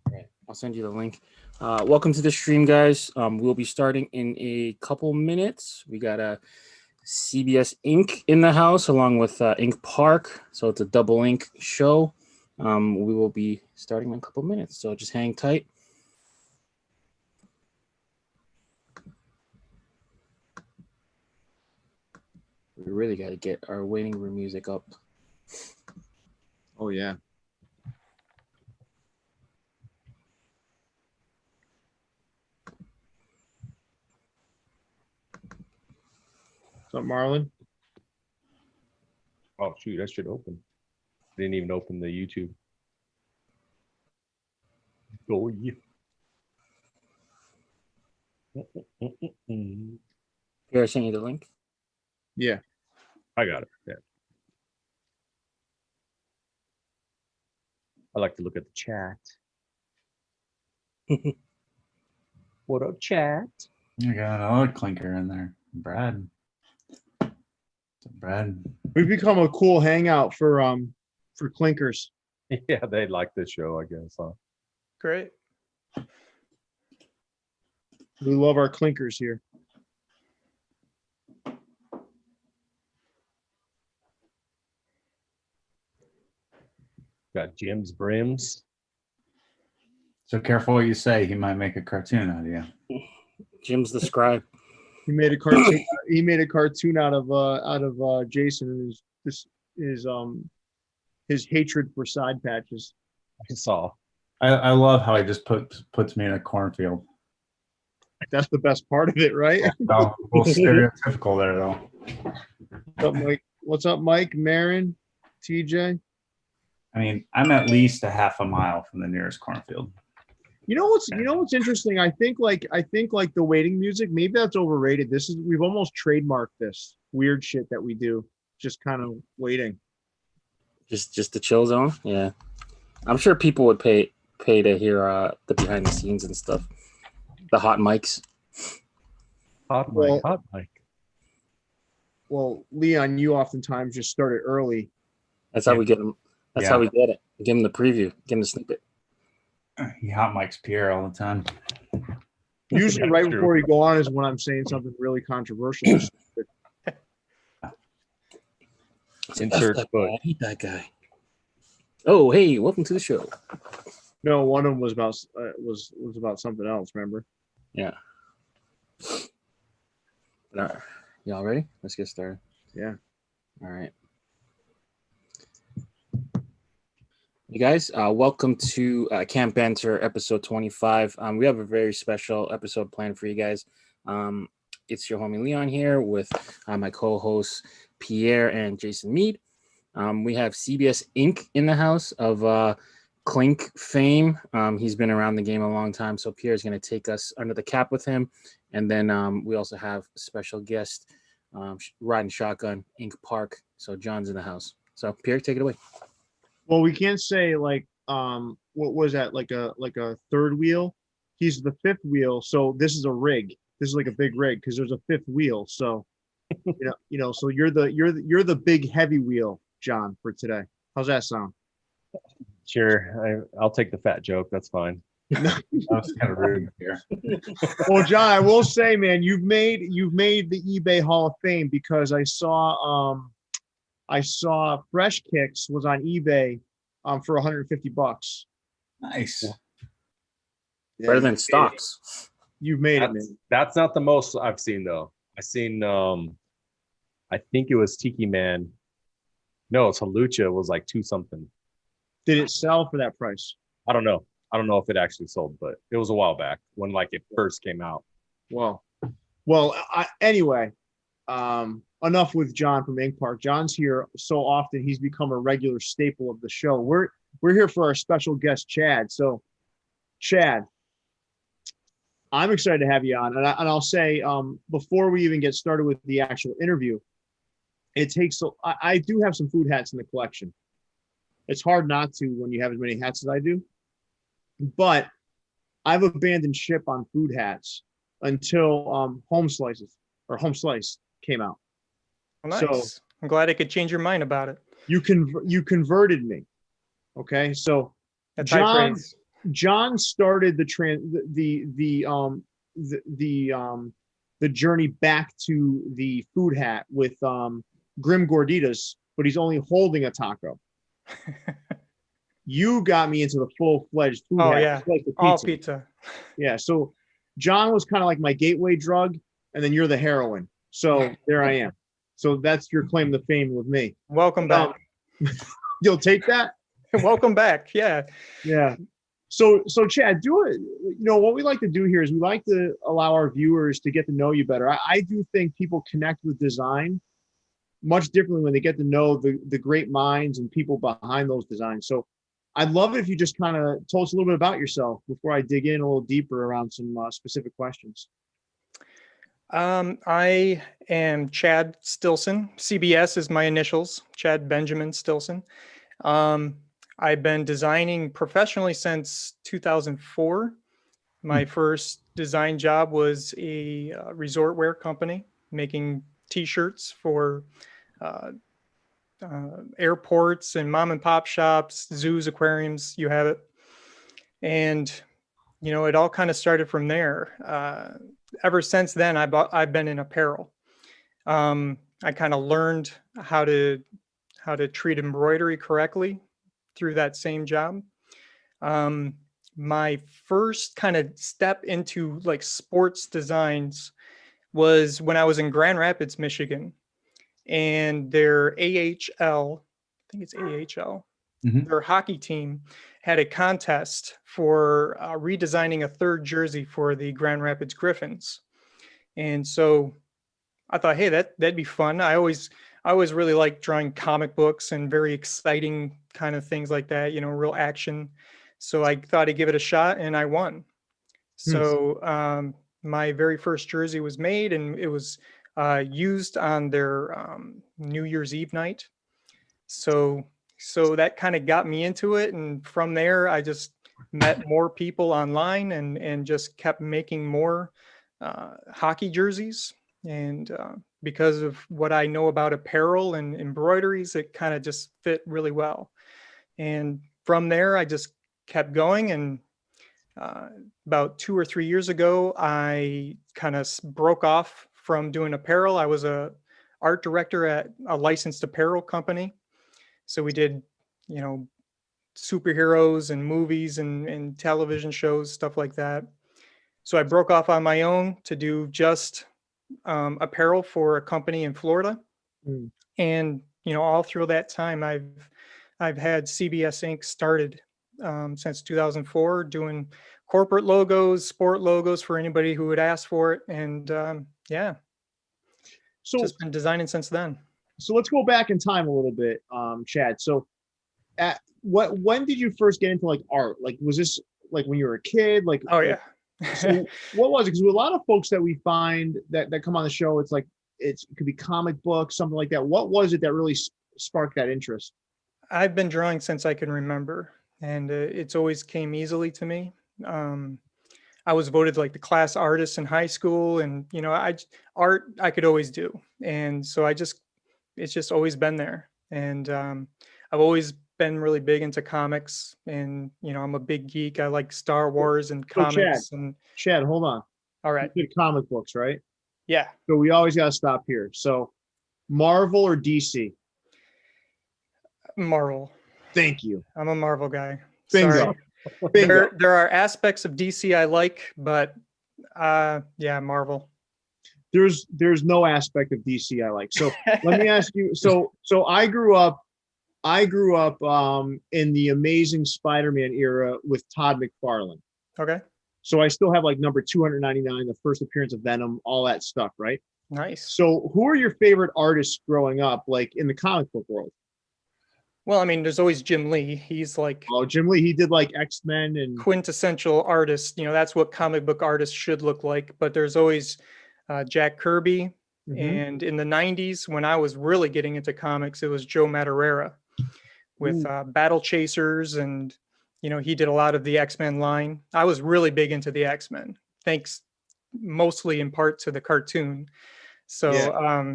All right, I'll send you the link. Welcome to the stream, guys. We'll be starting in a couple minutes. We got a CBS Ink in the house along with Ink Park, so it's a double ink show. We will be starting in a couple minutes, so just hang tight. We really got to get our waiting room music up. Oh, yeah. What's up, Marlon? Oh, shoot, that should open. Didn't even open the YouTube. Oh, yeah. Pierre, send you the link. Yeah. I got it. Yeah. I like to look at the chat. What up, chat? You got another clinker in there, Brad. Brad. We've become a cool hangout for clinkers. Yeah, they like this show, I guess. Huh? Great. We love our clinkers here. Got Jim's Brims. So careful what you say. He might make a cartoon out of you. Jim's the scribe. He made a cartoon. He made a cartoon out of Jason and his hatred for side patches. I saw. I love how he just puts me in a cornfield. That's the best part of it, right? Oh, a little stereotypical there, though. What's up, Mike? What's up, Mike? Marin, TJ. I mean, I'm at least a half a mile from the nearest cornfield. You know what's interesting? I think like the waiting music, maybe that's overrated. We've almost trademarked this weird shit that we do, just kind of waiting. Just the chill zone. Yeah, I'm sure people would pay to hear the behind the scenes and stuff, the hot mics. Hot mic. Well, Leon, you oftentimes just start it early. That's how we get them. That's how we get it. Give him the preview. Give him the snippet. He hot mics Pierre all the time. Usually, right before you go on is when I'm saying something really controversial. Insert foot. I hate that guy. Oh, hey, welcome to the show. No, one of them was about was about something else. Remember? Yeah. All right. Y'all ready? Let's get started. Yeah. All right. You guys, welcome to Camp Banter episode 25. We have a very special episode planned for you guys. It's your homie Leon here with my co-hosts Pierre and Jason Mead. We have CBS Ink in the house of Clink fame. He's been around the game a long time, so Pierre's going to take us under the cap with him. And then we also have a special guest, riding shotgun, Ink Park. So John's in the house. So Pierre, take it away. Well, we can't say like what was that, like a third wheel. He's the fifth wheel, so this is a rig. This is like a big rig because there's a fifth wheel. So so you're the big heavy wheel, John, for today. How's that sound? Sure, I'll take the fat joke. That's fine. That's kind of rude here. Well, John, I will say, man, you've made the eBay Hall of Fame because I saw Fresh Kicks was on eBay for $150. Nice. Yeah, Better than stocks. You've made it, man. That's not the most I've seen though. I've seen I think it was Tiki Man. No, it's Halucha was like 2 something. Did it sell for that price? I don't know. I don't know if it actually sold, but it was a while back when like it first came out. Well, anyway, enough with John from Ink Park. John's here so often he's become a regular staple of the show. We're here for our special guest Chad. So, Chad, I'm excited to have you on, and I'll say before we even get started with the actual interview, I do have some food hats in the collection. It's hard not to when you have as many hats as I do. But I've abandoned ship on food hats until Home Slice came out. Well, nice. So I'm glad I could change your mind about it. you converted me. Okay, so That's high John, praise. John started the journey back to the food hat with Grim Gorditas, but he's only holding a taco. You got me into the full-fledged food Oh hat, yeah, just like the all pizza. pizza. Yeah, so John was kind of like my gateway drug, and then you're the heroin. So there I am. So that's your claim to fame with me. Welcome back. You'll take that? Welcome back. Yeah. Yeah. So Chad, do it. You know, what we like to do here is we like to allow our viewers to get to know you better. I do think people connect with design much differently when they get to know the great minds and people behind those designs. So I'd love it if you just kind of told us a little bit about yourself before I dig in a little deeper around some specific questions. I am Chad Stilson. CBS is my initials, Chad Benjamin Stilson. I've been designing professionally since 2004. My first design job was a resort wear company making t-shirts for airports and mom and pop shops, zoos, aquariums, you have it. And, you know, it all kind of started from there. Ever since then, I've been in apparel. I kind of learned how to treat embroidery correctly through that same job. My first kind of step into like sports designs was when I was in Grand Rapids, Michigan, and their AHL, I think it's AHL, their hockey team had a contest for redesigning a third jersey for the Grand Rapids Griffins. And so I thought, hey, that'd be fun. I always really liked drawing comic books and very exciting kind of things like that, you know, real action. So I thought I'd give it a shot, and I won. So my very first jersey was made, and it was used on their New Year's Eve night. So that kind of got me into it, and from there I just met more people online and just kept making more hockey jerseys. And because of what I know about apparel and embroideries, it kind of just fit really well. And from there, I just kept going. And about 2 or 3 years ago, I kind of broke off from doing apparel. I was a art director at a licensed apparel company. So we did, you know, superheroes and movies and television shows, stuff like that. So I broke off on my own to do just apparel for a company in Florida. And, you know, all through that time, I've had CBS Ink started since 2004, doing corporate logos, sport logos for anybody who would ask for it. And yeah, So just been designing since then. So let's go back in time a little bit, Chad. So when did you first get into like art? Like, was this like when you were a kid? Like, Oh yeah. So what was it? Because with a lot of folks that we find that come on the show, it's like it could be comic books, something like that. What was it that really sparked that interest? I've been drawing since I can remember, and it's always came easily to me. I was voted like the class artist in high school, and you know, art I could always do, and so it's just always been there. And I've always been really big into comics, and you know, I'm a big geek. I like Star Wars and comics. Chad, hold on. All right. You did comic books, right? Yeah. So we always got to stop here. So Marvel or DC? Marvel. Thank you. I'm a Marvel guy. Bingo. Sorry. Bingo. There are aspects of DC I like, but yeah, Marvel. There's no aspect of DC I like. So let me ask you. So I grew up in the Amazing Spider-Man era with Todd McFarlane. Okay. So I still have like number 299, the first appearance of Venom, all that stuff, right? Nice. So who are your favorite artists growing up, like in the comic book world? Well, I mean, there's always Jim Lee. He's like Jim Lee, he did like X-Men and quintessential artist. You know, that's what comic book artists should look like. But there's always Jack Kirby. And in the 90s, when I was really getting into comics, it was Joe Madureira with Battle Chasers. And, you know, he did a lot of the X-Men line. I was really big into the X-Men, thanks mostly in part to the cartoon. So, yeah.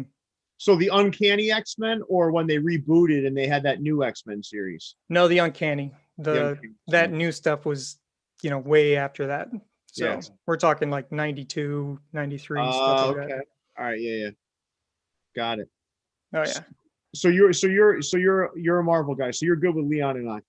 So the Uncanny X-Men, or when they rebooted and they had that new X-Men series? No, the Uncanny. That new stuff was way after that. So Yeah. we're talking like 92, 93, stuff like Okay. that. All right. Yeah. Got it. Oh yeah. So you're a Marvel guy. So you're good with Leon and I.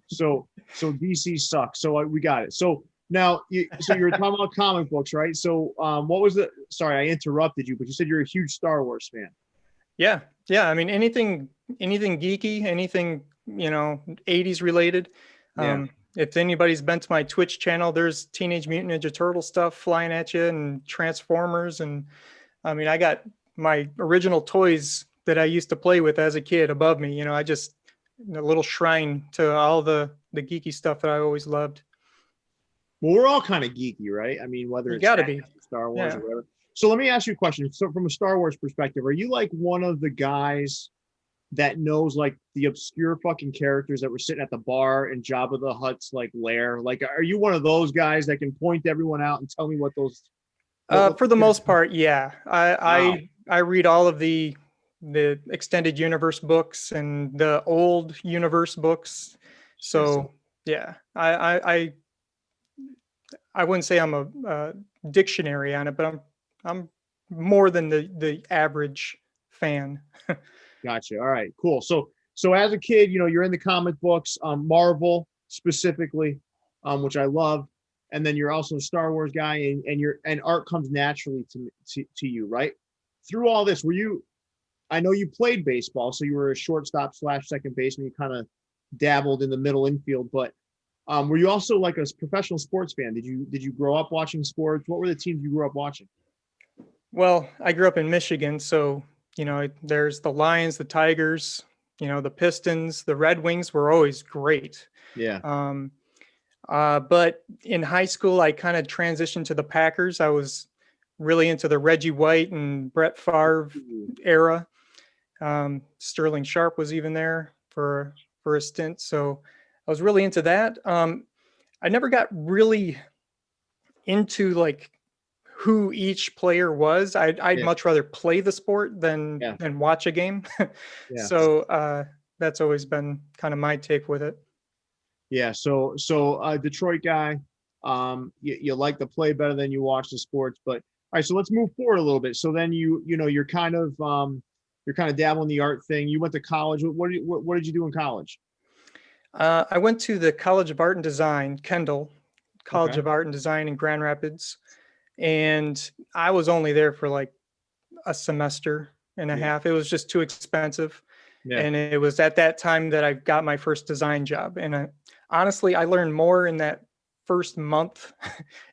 So DC sucks. So we got it. So now so you're talking about comic books, right? So what was the? Sorry, I interrupted you, but you said you're a huge Star Wars fan. Yeah. I mean, anything geeky, anything 80s related. Yeah. If anybody's been to my Twitch channel, there's Teenage Mutant Ninja Turtle stuff flying at you, and Transformers, and I mean, I got my original toys that I used to play with as a kid above me. I just a little shrine to all the geeky stuff that I always loved. Well, we're all kind of geeky, right? I mean, whether You it's gotta be. Star Wars Yeah. or whatever. So let me ask you a question. So from a Star Wars perspective, are you like one of the guys that knows like the obscure fucking characters that were sitting at the bar in Jabba the Hutt's like lair? Like, are you one of those guys that can point everyone out and tell me what those? For the most part, yeah. Wow. I read all of the extended universe books and the old universe books. So yeah, I wouldn't say I'm a dictionary on it, but I'm more than the average fan. Gotcha. All right, cool. So as a kid, you're in the comic books, Marvel specifically, which I love, and then you're also a Star Wars guy, and art comes naturally to you, right? Through all this, I know you played baseball, so you were a shortstop / second baseman. You kind of dabbled in the middle infield, but were you also like a professional sports fan? Did you grow up watching sports? What were the teams you grew up watching? Well, I grew up in Michigan, so there's the Lions, the Tigers, the Pistons, the Red Wings were always great. Yeah. But in high school, I kind of transitioned to the Packers. I was really into the Reggie White and Brett Favre era. Sterling Sharp was even there for a stint, so I was really into that. I never got really into like who each player was. I'd much rather play the sport than watch a game. Yeah. So that's always been kind of my take with it. Yeah. So Detroit guy, you like to play better than you watch the sports, but all right. So let's move forward a little bit. So then you're kind of dabbling the art thing. You went to college. What did you do in college? I went to the College of Art and Design, Kendall College Okay. of Art and Design in Grand Rapids. And I was only there for like a semester and a half. It was just too expensive. Yeah. And it was at that time that I got my first design job. And honestly, I learned more in that first month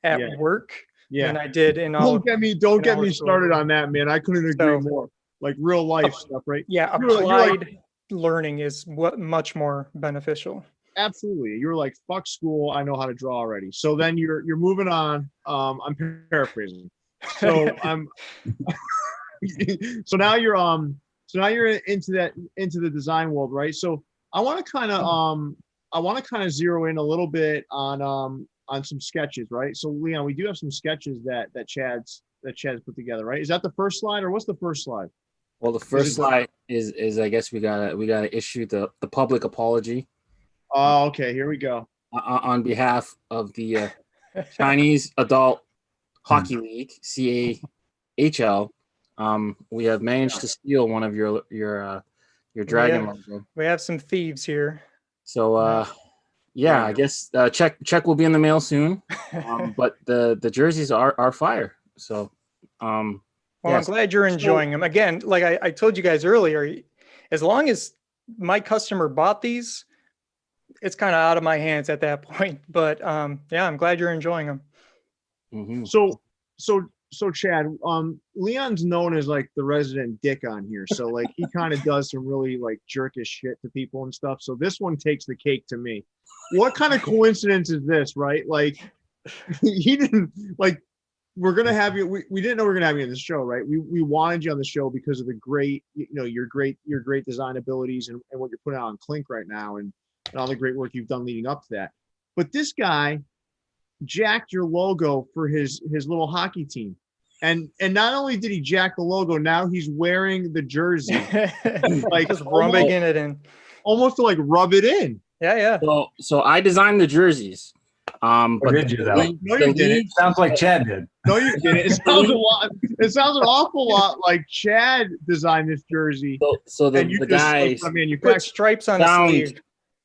at work than I did in all. Don't get me started on that, man. I couldn't agree more. Like real life stuff, right? Yeah, applied learning is much more beneficial. Absolutely. You're like, fuck school, I know how to draw already. So then you're moving on. I'm paraphrasing. So so now you're into the design world, right? So I want to kind of zero in a little bit on some sketches, right? So Leon, we do have some sketches that Chad's put together, right? Is that the first slide, or what's the first slide? Well, the first slide is I guess we gotta issue the public apology. Oh, okay. Here we go. On behalf of the Chinese Adult Hockey League (CAHL), we have managed to steal one of your dragon logo. We have some thieves here. So I guess check will be in the mail soon. But the jerseys are fire. So well, I'm glad you're enjoying them. Again, like I told you guys earlier, as long as my customer bought these, it's kind of out of my hands at that point. But I'm glad you're enjoying them. Mm-hmm. So Chad, Leon's known as like the resident dick on here. So like he kind of does some really like jerkish shit to people and stuff. So this one takes the cake to me. What kind of coincidence is this, right? Like he didn't like. We're gonna have you. We didn't know we were gonna have you on the show, right? We wanted you on the show because of the great, your great design abilities and what you're putting out on Clink right now, and all the great work you've done leading up to that. But this guy jacked your logo for his little hockey team, and not only did he jack the logo, now he's wearing the jersey, like just rubbing it in, almost to like rub it in. Yeah. So I designed the jerseys. Or But did you, though? the No, you didn't. league- Sounds like Chad did. No, you didn't. It sounds a lot. It sounds an awful lot like Chad designed this jersey, So and you the just guys Put manufactured. stripes on the found. sleeve.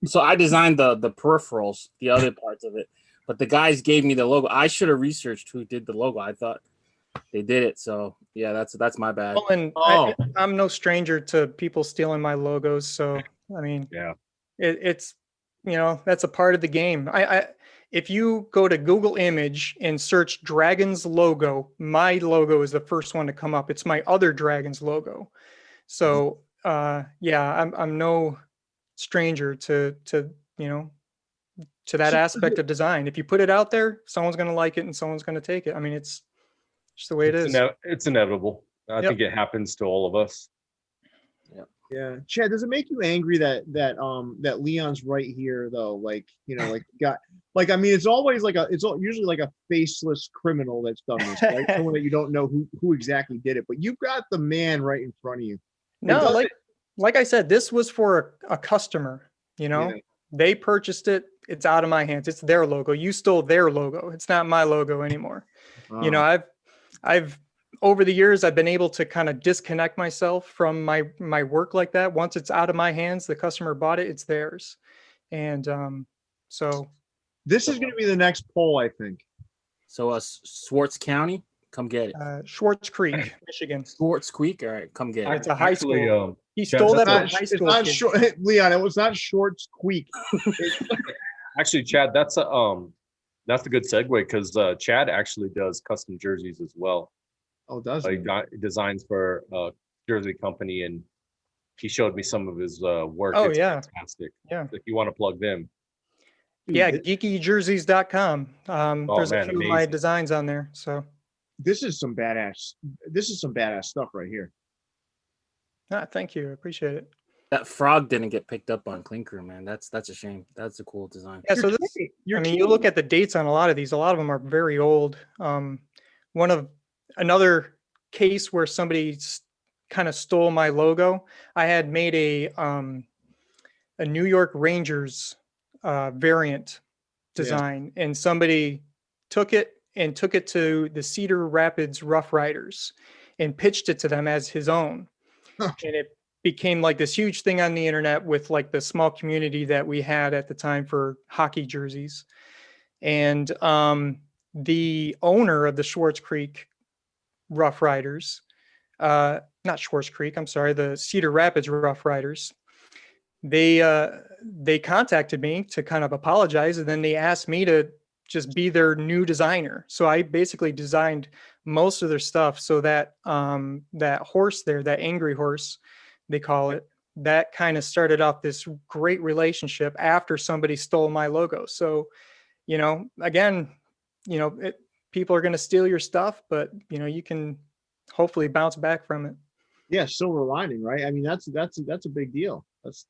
So I designed the peripherals, the other parts of it, but the guys gave me the logo. I should have researched who did the logo. I thought they did it. So yeah, that's my bad. Well, and Oh. I'm no stranger to people stealing my logos. So I mean, Yeah. it's that's a part of the game. If you go to Google Image and search Dragons logo, my logo is the first one to come up. It's my other Dragons logo. So yeah, I'm no stranger to that aspect of design. If you put it out there, someone's going to like it and someone's going to take it. I mean, it's just the way it is. It's inevitable. I Yep. think it happens to all of us. Yeah, Chad, does it make you angry that Leon's right here though? Like, I mean, it's always usually like a faceless criminal that's done this, right? Someone that you don't know who exactly did it, but you've got the man right in front of you. No, like I said, this was for a customer, Yeah. they purchased it. It's out of my hands. It's their logo. You stole their logo. It's not my logo anymore. I've over the years, I've been able to kind of disconnect myself from my work like that. Once it's out of my hands, the customer bought it, it's theirs. And so This is going to be the next poll, I think. So Swartz County, come get it. Schwartz Creek, Michigan. Swartz Creek, all right, come get it. It's a high school. He Chad, stole that that's from high It's school. not kid. short, Leon. It was not Shorts Creek. Actually, Chad, that's a good segue because Chad actually does custom jerseys as well. Oh, does He it? designs for a jersey company, and he showed me some of his work. Oh, It's yeah. fantastic. Yeah. If you want to plug them. Yeah, geekyjerseys.com. There's a man, few of my amazing. designs on there. So This is some badass. This is some badass stuff right here. thank you. I appreciate it. That frog didn't get picked up on Clinker, man. That's a shame. That's a cool design. Yeah, so this, You're I mean, you look at the dates on a lot of these. A lot of them are very old. Another case where somebody kind of stole my logo. I had made a New York Rangers variant design, and somebody took it to the Cedar Rapids Rough Riders and pitched it to them as his own. Huh. And it became like this huge thing on the internet with like the small community that we had at the time for hockey jerseys. And the owner of the Schwartz Creek Rough Riders, not Schwartz Creek, I'm sorry, the Cedar Rapids Rough Riders, they contacted me to kind of apologize, and then they asked me to just be their new designer. So I basically designed most of their stuff. So that that horse there, that angry horse, they call it, that kind of started off this great relationship after somebody stole my logo. So, again, people are going to steal your stuff, but you can hopefully bounce back from it. Yeah, silver lining, right? I mean, that's a big deal. That's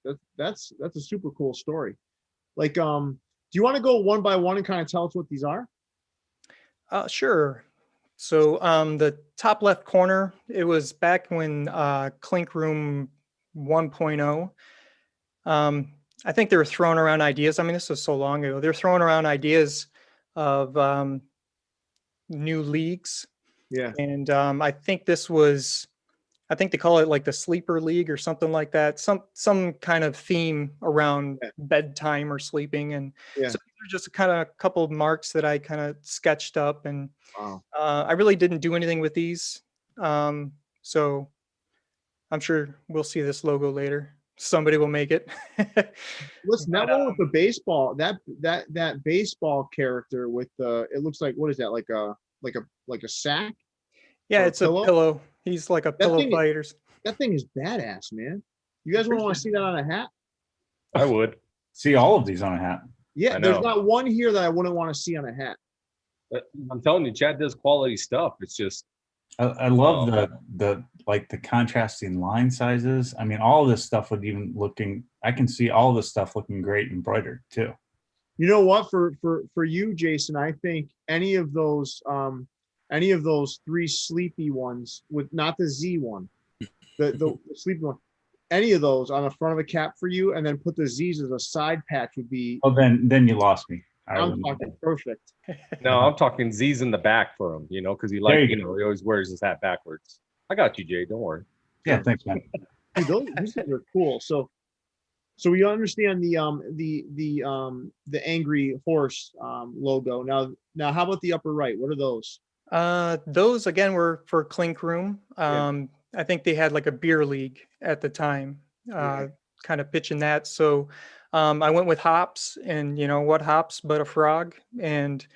a super cool story. Like, do you want to go one by one and kind of tell us what these are? Sure. So the top left corner, it was back when Clink Room 1.0. I think they were throwing around ideas. I mean, this was so long ago. They're throwing around ideas of new leagues. Yeah. And I think they call it like the sleeper league or something like that. Some kind of theme around bedtime or sleeping. And so these are just kind of a couple of marks that I kind of sketched up, and Wow. I really didn't do anything with these. So I'm sure we'll see this logo later. Somebody will make it. Listen, that one with the baseball, that baseball character with it looks like, what is that? Like a sack? Yeah, Or it's a pillow. He's like a pillow thing- fighter. That thing is badass, man. You guys want to see that on a hat? I would. See all of these on a hat. Yeah, I there's know. not one here that I wouldn't want to see on a hat. I'm telling you, Chad does quality stuff. It's just I love the contrasting line sizes. I mean, all of this stuff would even I can see all this stuff looking great embroidered too. You know what? For you, Jason, I think any of those three sleepy ones with not the Z one, the sleepy one, any of those on the front of a cap for you, and then put the Z's as a side patch would be. Oh, then you lost me. I'm talking perfect. No, I'm talking Z's in the back for him, because he There like, you go. he always wears his hat backwards. I got you, Jay. Don't worry. Yeah, thanks, man. Dude, these things are cool. So we understand the angry horse logo. Now how about the upper right? What are those? Those again were for Clink Room. Yeah. I think they had like a beer league at the time, Yeah. kind of pitching that. So I went with hops, and what hops but a frog. And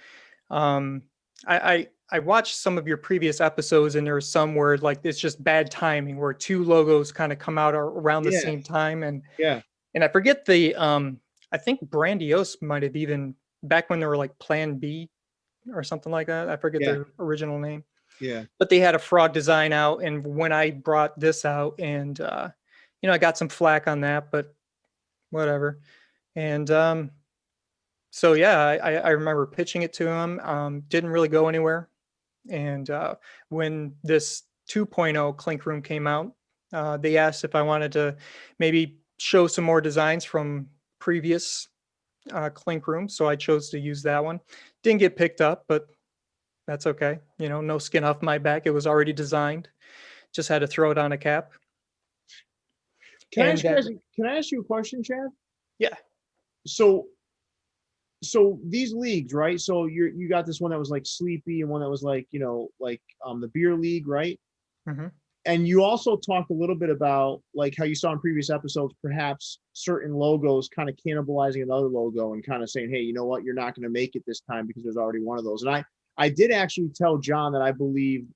I watched some of your previous episodes, and there was some where like it's just bad timing, where two logos kind of come out around the Yeah. same time, and Yeah. I forget the I think Brandiose might have even back when they were like Plan B or something like that. I forget Yeah. their original name. Yeah. But they had a frog design out, and when I brought this out, and I got some flack on that, but whatever. And so yeah, I remember pitching it to him. Didn't really go anywhere. And when this 2.0 Clink Room came out, they asked if I wanted to maybe show some more designs from previous Clink Room, so I chose to use that one. Didn't get picked up, but that's okay. No skin off my back. It was already designed. Just had to throw it on a cap. Can And I ask you a question, Chad? Yeah. So these leagues, right? So you got this one that was like sleepy and one that was like, the beer league, right? Mhm. And you also talked a little bit about like how you saw in previous episodes, perhaps certain logos kind of cannibalizing another logo and kind of saying, hey, you know what, you're not going to make it this time because there's already one of those. And I did actually tell John that I believe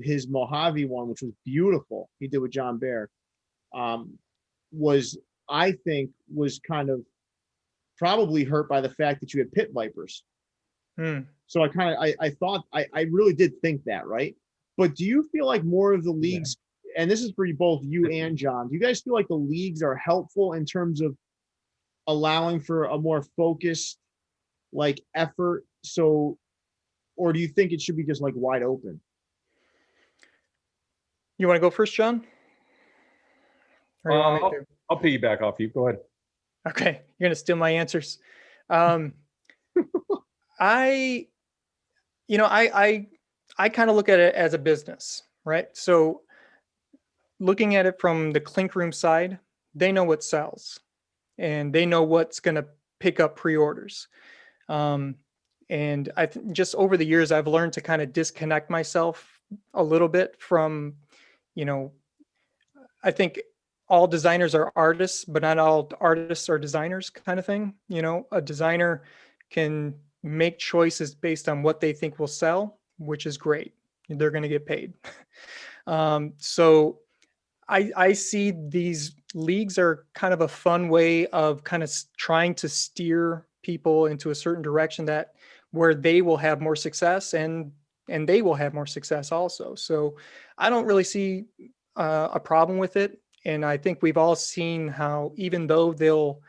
his Mojave one, which was beautiful, he did with John Bear, was kind of probably hurt by the fact that you had pit vipers. So I thought I really did think that, right? But do you feel like more of the leagues, and this is for both you and John, do you guys feel like the leagues are helpful in terms of allowing for a more focused like effort? So, or do you think it should be just like wide open? You want to go first, John? Or you want me to? I'll piggyback off you. Go ahead. Okay, you're gonna steal my answers. I kind of look at it as a business, right? So looking at it from the Clink Room side, they know what sells, and they know what's gonna pick up pre-orders. And just over the years, I've learned to kind of disconnect myself a little bit from, I think all designers are artists, but not all artists are designers, kind of thing. A designer can make choices based on what they think will sell, which is great. They're going to get paid. So I see these leagues are kind of a fun way of kind of trying to steer people into a certain direction where they will have more success, and they will have more success also. So I don't really see a problem with it. And I think we've all seen how even though they'll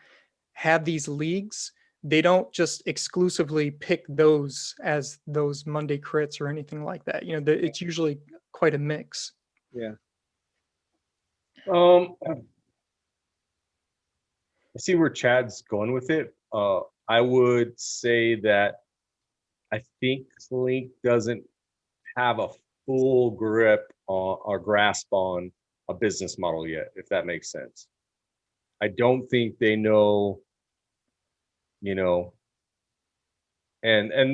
have these leagues, they don't just exclusively pick those as those Monday crits or anything like that. It's usually quite a mix. Yeah. I see where Chad's going with it. I would say that I think Link doesn't have a full grip on or grasp on a business model yet, if that makes sense. I don't think they know, and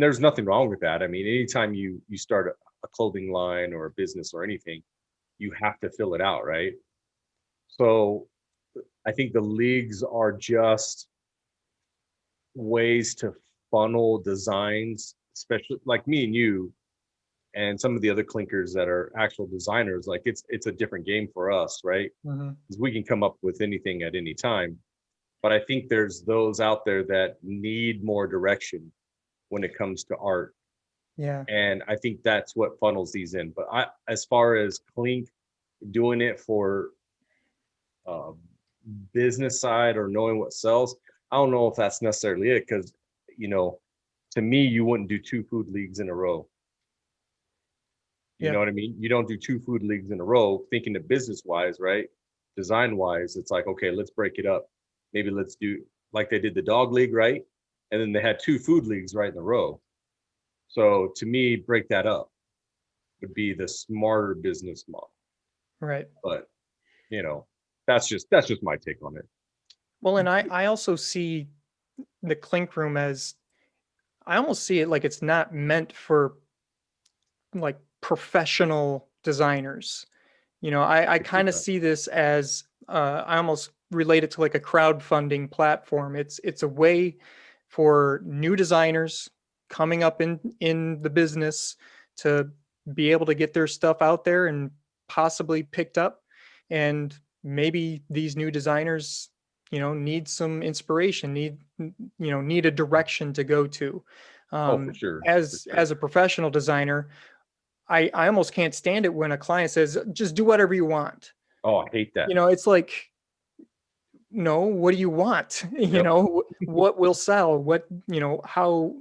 there's nothing wrong with that. I mean, anytime you start a clothing line or a business or anything, you have to fill it out, right? So I think the leagues are just ways to funnel designs, especially like me and you and some of the other clinkers that are actual designers. Like it's a different game for us, right? Because we can come up with anything at any time. But I think there's those out there that need more direction when it comes to art. Yeah. And I think that's what funnels these in. But as far as Clink doing it for business side or knowing what sells, I don't know if that's necessarily it, because to me, you wouldn't do 2 food leagues in a row. You know what I mean? You don't do 2 food leagues in a row, thinking of business wise, right? design wise, it's like, okay, let's break it up. Maybe let's do like they did the dog league, right? And then they had 2 food leagues right in a row. So to me, break that up would be the smarter business model. Right. But that's just my take on it. Well, and I also see the clink room as, I almost see it like it's not meant for like professional designers. I kind of see this as, I almost relate it to like a crowdfunding platform. It's a way for new designers coming up in the business to be able to get their stuff out there and possibly picked up. And maybe these new designers, need some inspiration, need a direction to go to. For sure. As a professional designer, I almost can't stand it when a client says, just do whatever you want. Oh, I hate that. It's like, no, what do you want? What will sell? What, how,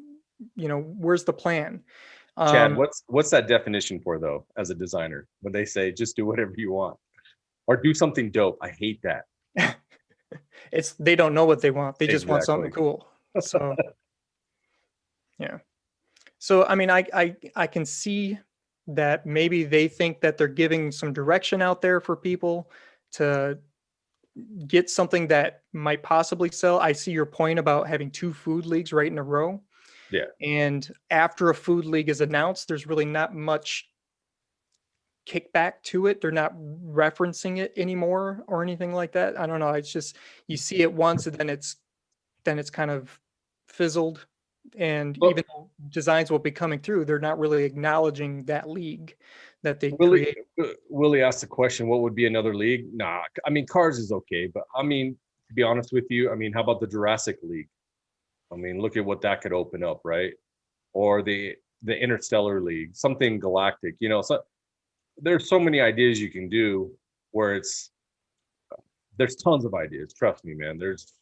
where's the plan? Chad, what's that definition for though, as a designer, when they say just do whatever you want or do something dope? I hate that. They don't know what they want. They just want something cool. So yeah. So I mean, I can see that maybe they think that they're giving some direction out there for people to get something that might possibly sell. I see your point about having 2 food leagues right in a row. Yeah. And after a food league is announced, there's really not much kickback to it. They're not referencing it anymore or anything like that. I don't know. It's just, you see it once and then it's kind of fizzled. And even though designs will be coming through, they're not really acknowledging that league that they create. Willie asked the question, what would be another league? Nah, I mean, cars is okay. But I mean, to be honest with you, I mean, how about the Jurassic League? I mean, look at what that could open up, right? Or the Interstellar League, something galactic, so there's so many ideas you can do where there's tons of ideas. Trust me, man. There's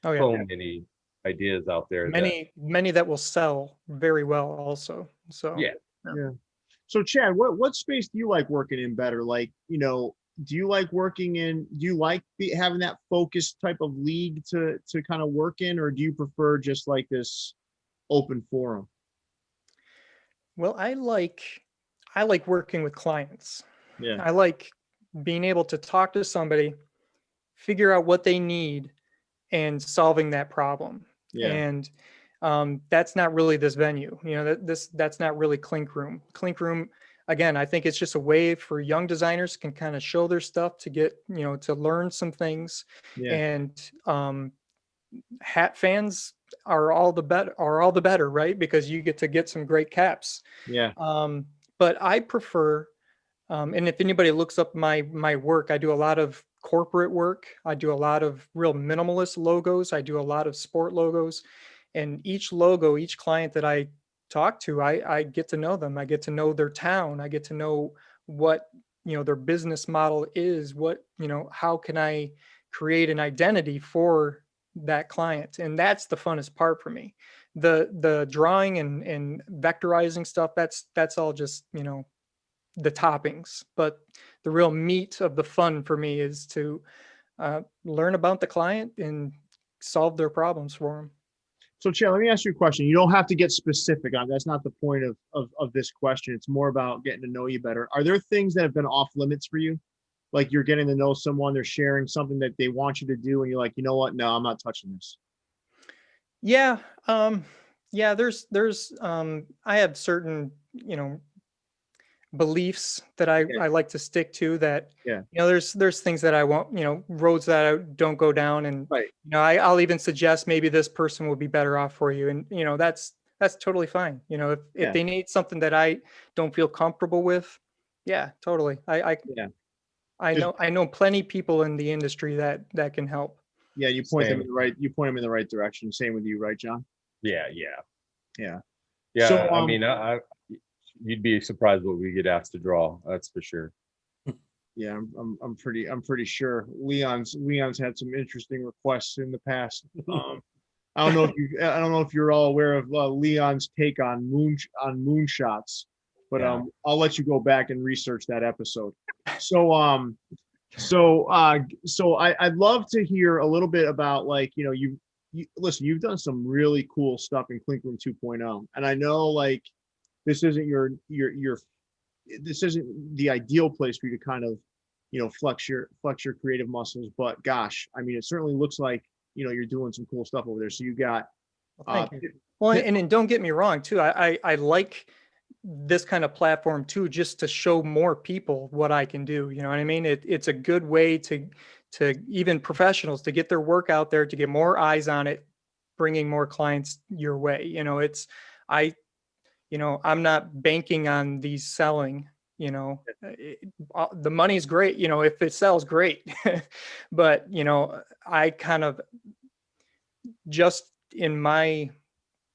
so many ideas out there. Many that will sell very well also. So yeah. So Chad, what space do you like working in better? Like, do you like having that focused type of league to kind of work in, or do you prefer just like this open forum? Well, I like working with clients. Yeah. I like being able to talk to somebody, figure out what they need, and solving that problem. Yeah. And that's not really this venue. That's not really Clink Room. Clink Room, again, I think it's just a way for young designers can kind of show their stuff to get, to learn some things. Yeah. And hat fans are all the better, right? Because you get some great caps. Yeah. But I prefer, and if anybody looks up my work, I do a lot of corporate work. I do a lot of real minimalist logos. I do a lot of sport logos, and each client that I talk to, I get to know them. I get to know their town. I get to know what, their business model is, what, how can I create an identity for that client? And that's the funnest part for me. The drawing and vectorizing stuff, that's all just, the toppings, but the real meat of the fun for me is to learn about the client and solve their problems for them. So Chad, let me ask you a question. You don't have to get specific on, that's not the point of this question. It's more about getting to know you better. Are there things that have been off limits for you? Like you're getting to know someone, they're sharing something that they want you to do, and you're like, you know what? No, I'm not touching this. Yeah. There's I have certain, beliefs that I like to stick to that, there's things that I won't, roads that I don't go down. And, right. I'll even suggest maybe this person will be better off for you. And, that's totally fine. If they need something that I don't feel comfortable with. Yeah, totally. I know plenty of people in the industry that can help. Yeah. You point them in the right direction. Same with you, right, John? Yeah. So, I mean, you'd be surprised what we get asked to draw. That's for sure. Yeah, I'm pretty sure Leon's had some interesting requests in the past. I don't know if you're all aware of Leon's take on moonshots, but I'll let you go back and research that episode. So So I'd love to hear a little bit about, like, you listen, you've done some really cool stuff in Clink Room 2.0, and I know, like, this isn't this isn't the ideal place for you to kind of, flex your creative muscles, but gosh, I mean, it certainly looks like, you're doing some cool stuff over there. So you got, Well, thank you. Well, and don't get me wrong too. I like this kind of platform too, just to show more people what I can do. You know what I mean? It's a good way to even professionals to get their work out there, to get more eyes on it, bringing more clients your way. I'm not banking on these selling. The money's great. If it sells, great. But I kind of just in my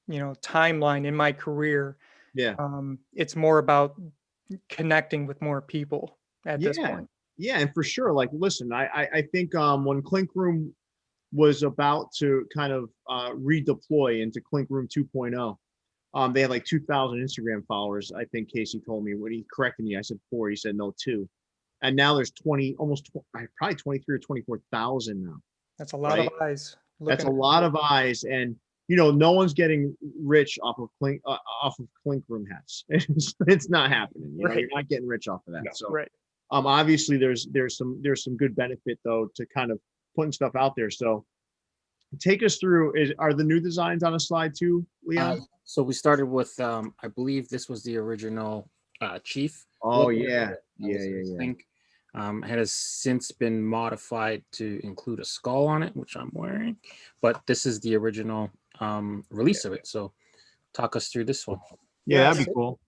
timeline in my career, it's more about connecting with more people at this point. Yeah, and for sure, like, listen, I think when Clink Room was about to kind of redeploy into Clink Room 2.0, they had like 2,000 Instagram followers. I think Casey told me when he corrected me. I said 4. He said no, 2. And now there's probably 23 or 24,000 now. That's a lot of eyes. That's a lot of eyes, and no one's getting rich off of Clink Room hats. It's not happening. You're not getting rich off of that. No, so right. Obviously there's some good benefit though to kind of putting stuff out there. So take us through. Are the new designs on a slide too, Leon? So we started with I believe this was the original Chief. Oh yeah. It has since been modified to include a skull on it, which I'm wearing, but this is the original release of it. So talk us through this one. Yeah, that'd be cool.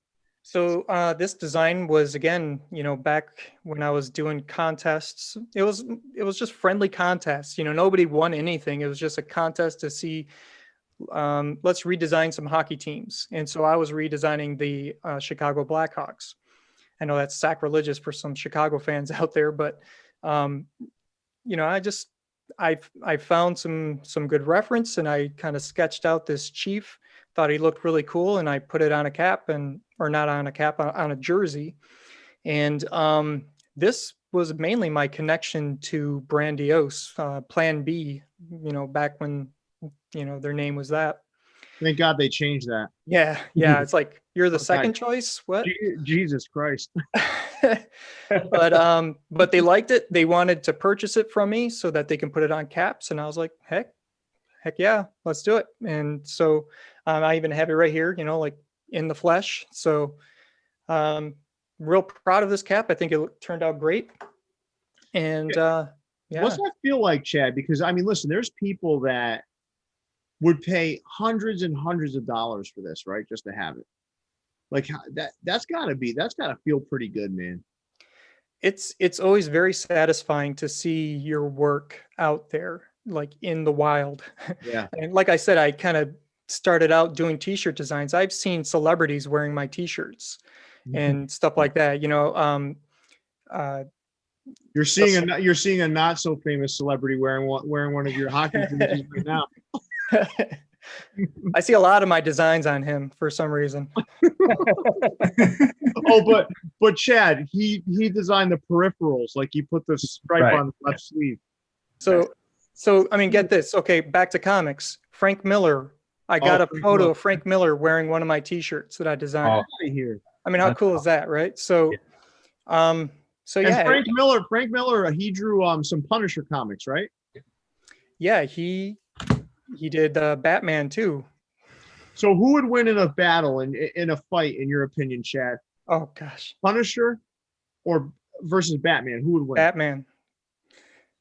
So this design was, again, back when I was doing contests. It was just friendly contests. Nobody won anything. It was just a contest to see, let's redesign some hockey teams. And so I was redesigning the Chicago Blackhawks. I know that's sacrilegious for some Chicago fans out there, but I found some good reference, and I kind of sketched out this Chief. Thought he looked really cool, and I put it on a cap, or not on a cap, on a jersey. And this was mainly my connection to Brandiose, Plan B. Back when their name was that. Thank God they changed that. Yeah. It's like, you're the second choice. What? Jesus Christ. But they liked it. They wanted to purchase it from me so that they can put it on caps. And I was like, heck yeah, let's do it. And so I even have it right here, like in the flesh. So real proud of this cap. I think it turned out great. And yeah. What's that feel like, Chad? Because I mean, listen, there's people that would pay hundreds and hundreds of dollars for this, right? Just to have it. Like that's gotta feel pretty good, man. It's always very satisfying to see your work out there, like in the wild. Yeah. And like I said, I kind of started out doing t-shirt designs. I've seen celebrities wearing my t-shirts and stuff like that. You're seeing a not so famous celebrity wearing one of your hockey jerseys right now. I see a lot of my designs on him for some reason. but Chad, he designed the peripherals, like he put the stripe on the left sleeve. So I mean, get this. Okay, back to comics. Frank Miller. I got a photo of Frank Miller wearing one of my t-shirts that I designed. Here. I mean, how cool is that, right? So and Frank Miller, he drew some Punisher comics, right? Yeah, he did Batman too. So who would win in a battle, in a fight, in your opinion, Chad? Oh gosh, Punisher or versus Batman? Who would win? Batman.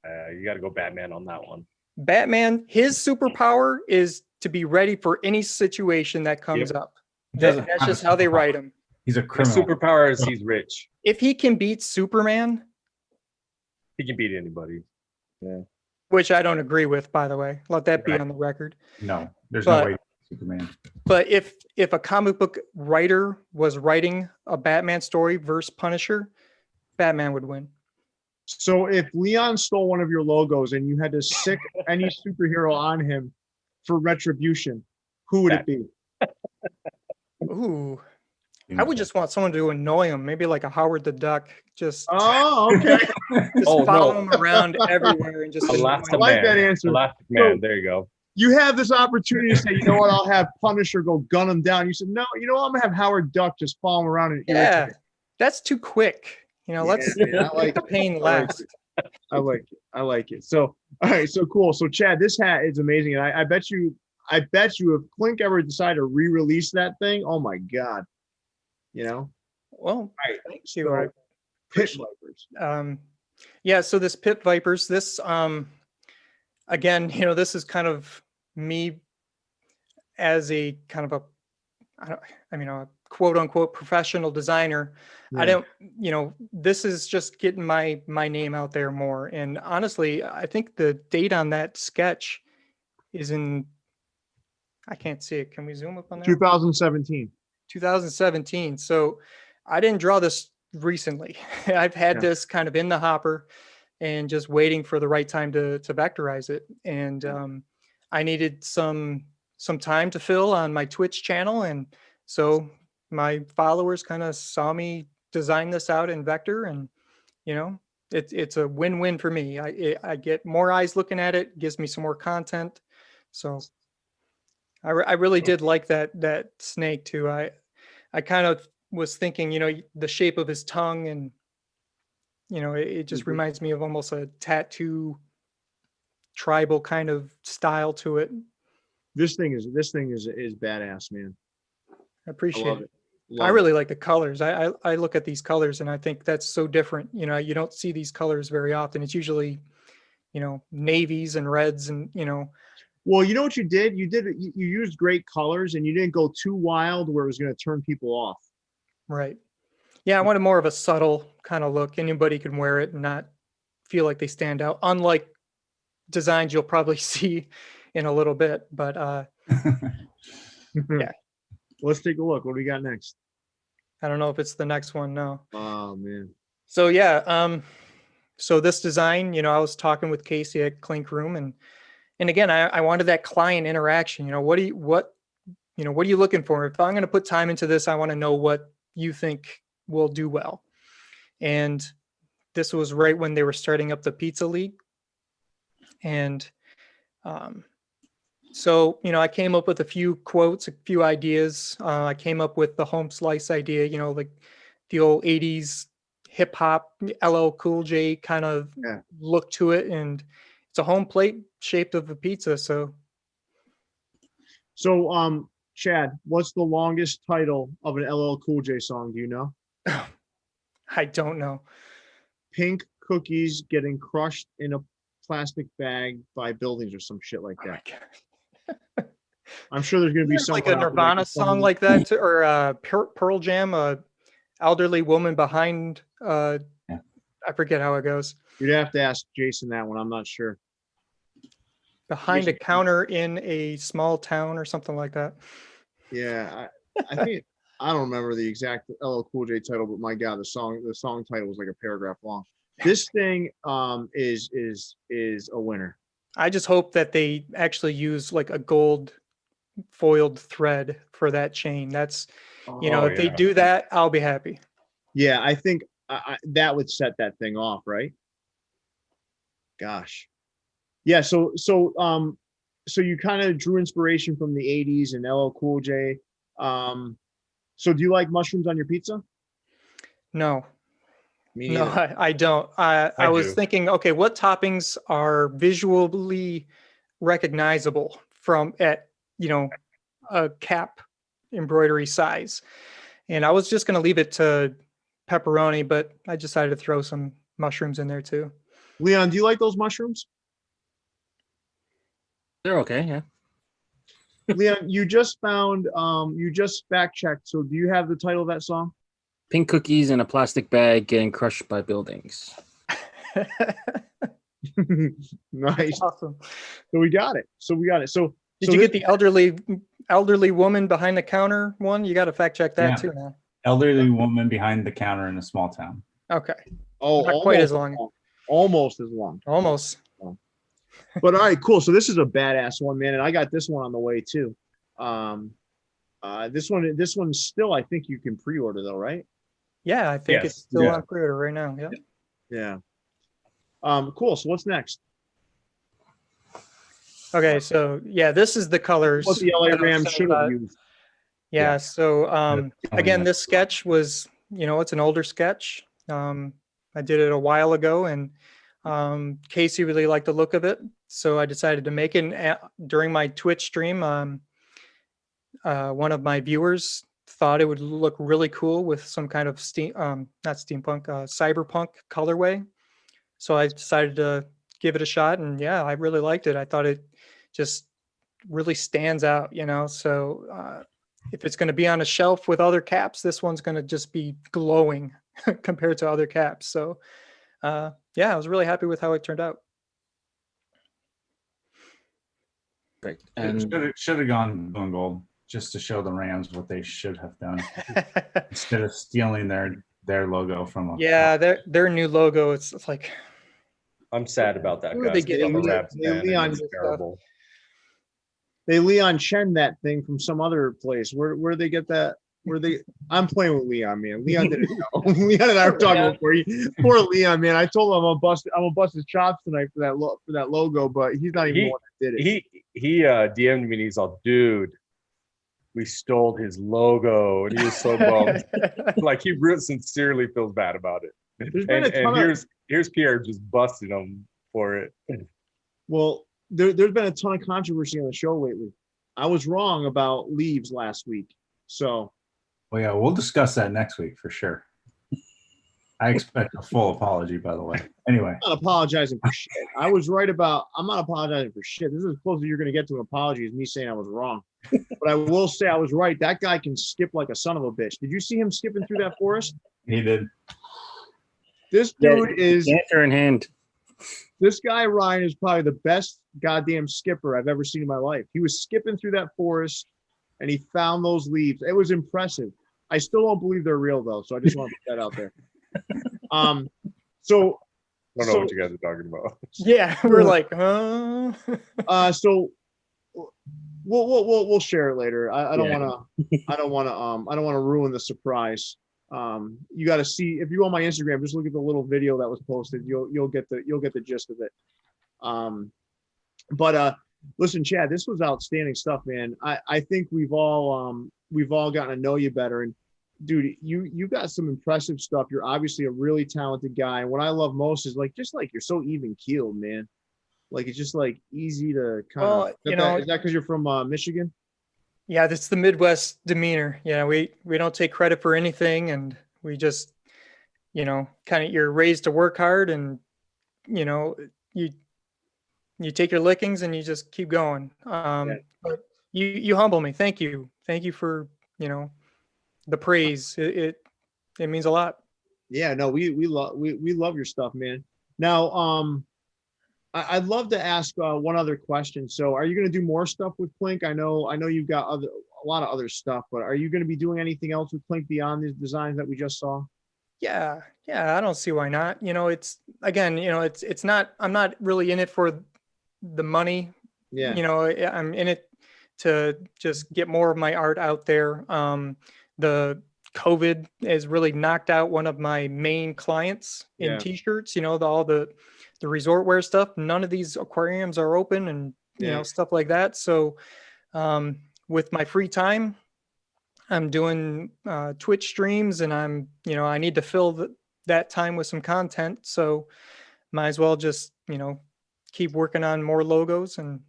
You got to go Batman on that one. Batman, his superpower is to be ready for any situation that comes up. That's just how they write him. He's a criminal. His superpower is he's rich. If he can beat Superman, he can beat anybody. Yeah. Which I don't agree with, by the way. Let that be on the record. No, there's no way Superman. But if a comic book writer was writing a Batman story versus Punisher, Batman would win. So if Leon stole one of your logos and you had to sick any superhero on him for retribution, who would it be? Ooh. I would just want someone to annoy him, maybe like a Howard the Duck, just, Oh, okay. just Oh, follow no. him around everywhere and just annoy Elastic I him. like Man. that answer. Elastic Man. There you go. You have this opportunity to say, you know what, I'll have Punisher go gun him down. You said, no, you know what, I'm gonna have Howard Duck just follow him around and Yeah, irritate him. that's too quick. Let's Yeah, man, I like the pain I like last. I like it. I like it. So, all right, so cool. So, Chad, this hat is amazing, and I bet you, if Clink ever decided to re-release that thing, oh my god, Well, All right, thank so you. I Pit appreciate- Vipers. Yeah, so this Pit Vipers, this again, this is kind of me as a kind of a quote unquote professional designer. I Yeah. don't, this is just getting my name out there more. And honestly, I think the date on that sketch is I can't see it. Can we zoom up on that? 2017. 2017. So I didn't draw this recently. I've had Yeah. this kind of in the hopper and just waiting for the right time to vectorize it. And I needed some time to fill on my Twitch channel. And so my followers kind of saw me design this out in vector, and it's a win-win for me. I get more eyes looking at it, gives me some more content. So I really did like that snake too. I kind of was thinking, the shape of his tongue, and it just reminds me of almost a tattoo tribal kind of style to it. This thing is badass, man. I appreciate love it. Love I really like the colors. I look at these colors and I think that's so different. You don't see these colors very often. It's usually, navies and reds and, Well, you know what you did? You used great colors, and you didn't go too wild where it was going to turn people off. right. Yeah, I wanted more of a subtle kind of look. Anybody can wear it and not feel like they stand out. Unlike designs you'll probably see in a little bit, but Yeah. Let's take a look. What do we got next? I don't know if it's the next one. No. Oh man. So yeah, so this design, I was talking with Casey at Clink Room, and again, I wanted that client interaction. What are you looking for? If I'm going to put time into this, I want to know what you think will do well. And this was right when they were starting up the Pizza League. And so, I came up with a few quotes, a few ideas. I came up with the home slice idea, like the old 80s hip hop, LL Cool J kind of look to it. And it's a home plate shaped of a pizza. So, Chad, what's the longest title of an LL Cool J song? Do you know? I don't know. Pink cookies getting crushed in a plastic bag by buildings or some shit like that. I'm sure there's going to be There's like something a Nirvana song like that, too, or Pearl Jam, elderly woman behind. I forget how it goes. You'd have to ask Jason that one. I'm not sure. Behind a counter in a small town or something like that. Yeah, I think I don't remember the exact LL Cool J title, but my God, the song title was like a paragraph long. This thing is a winner. I just hope that they actually use like a gold foiled thread for that chain. That's if they do that, I'll be happy. Yeah, I think that would set that thing off, right? Gosh. Yeah, so you kind of drew inspiration from the 80s and LL Cool J. So do you like mushrooms on your pizza? No. Me No, neither. I don't. I was do. thinking, okay, what toppings are visually recognizable from at a cap embroidery size? And I was just going to leave it to pepperoni, but I decided to throw some mushrooms in there too. Leon, do you like those mushrooms? They're okay, yeah. Leon, you just fact checked. So do you have the title of that song? Pink cookies in a plastic bag getting crushed by buildings. Nice. Awesome. So we got it. So Did you get the elderly woman behind the counter one? You got to fact check that too now. Elderly woman behind the counter in a small town. Okay. Oh, Not quite as long. Almost as long. Almost. But all right, cool. So this is a badass one, man, and I got this one on the way too. This one's still, I think you can pre-order though, right? Yeah, I think it's Yes. still Yeah. on pre-order right now. Yeah. Yeah. Cool. So what's next? Okay, so yeah, this is the colors. What the LA that I was Rams saying should have about- used. Yeah, Yeah. so again, this sketch was, it's an older sketch. I did it a while ago, and Casey really liked the look of it, so I decided to make it. And during my Twitch stream, one of my viewers thought it would look really cool with some kind of not steampunk, cyberpunk colorway. So I decided to give it a shot, and yeah, I really liked it. I thought it just really stands out, So if it's going to be on a shelf with other caps, this one's going to just be glowing compared to other caps. So yeah, I was really happy with how it turned out. Perfect. And And should have gone blue and gold just to show the Rams what they should have done instead of stealing their logo from a Yeah, their new logo, it's like, I'm sad about that, Who are they guys. 'Cause I'm a getting? Raps They fan, and Leon it's stuff. terrible. They Leon Chen that thing from some other place. Where they get that? I'm playing with Leon, man. Leon didn't know. Leon and I were talking before. Poor Leon, man. I told him I'm gonna bust his chops tonight for that logo, but he's not even the one that did it. He DM'd me and he's all, dude, we stole his logo, and he was so bummed. Like he really sincerely feels bad about it. There's been a ton And here's Pierre just busting him for it. Well, there's been a ton of controversy on the show lately. I was wrong about leaves last week, so Well, yeah, we'll discuss that next week for sure. I expect a full apology, by the way. Anyway, I'm not apologizing for shit. I was right about. I'm not apologizing for shit. This is as close as you're going to get to an apology as me saying I was wrong. But I will say I was right. That guy can skip like a son of a bitch. Did you see him skipping through that forest? he did. This dude is. Banter in hand. This guy Ryan is probably the best goddamn skipper I've ever seen in my life. He was skipping through that forest, and he found those leaves. It was impressive. I still don't believe they're real though, so I just want to put that out there. So I don't know what you guys are talking about. Yeah, we're like, huh? So we'll share it later. I don't want to ruin the surprise. You got to see, if you go on my Instagram, just look at the little video that was posted. You'll get the gist of it. But listen, Chad, this was outstanding stuff, man. I think we've all gotten to know you better, and dude, you got some impressive stuff. You're obviously a really talented guy. And what I love most is just you're so even keeled, man. Like it's just like easy to kind of. Is that because you're from Michigan? Yeah, that's the Midwest demeanor. Yeah, we don't take credit for anything, and we just, kind of, you're raised to work hard, and you take your lickings and you just keep going. But you humble me. Thank you for the praise. It means a lot. Yeah, no, we love your stuff, man. Now, I'd love to ask one other question. So, are you going to do more stuff with Clink? I know you've got a lot of other stuff, but are you going to be doing anything else with Clink beyond these designs that we just saw? Yeah, I don't see why not. It's again, it's not. I'm not really in it for the money. Yeah. I'm in it to just get more of my art out there. The COVID has really knocked out one of my main clients in T-shirts. All the resort wear stuff. None of these aquariums are open, and stuff like that. So with my free time, I'm doing Twitch streams, and I need to fill that time with some content. So might as well just keep working on more logos. And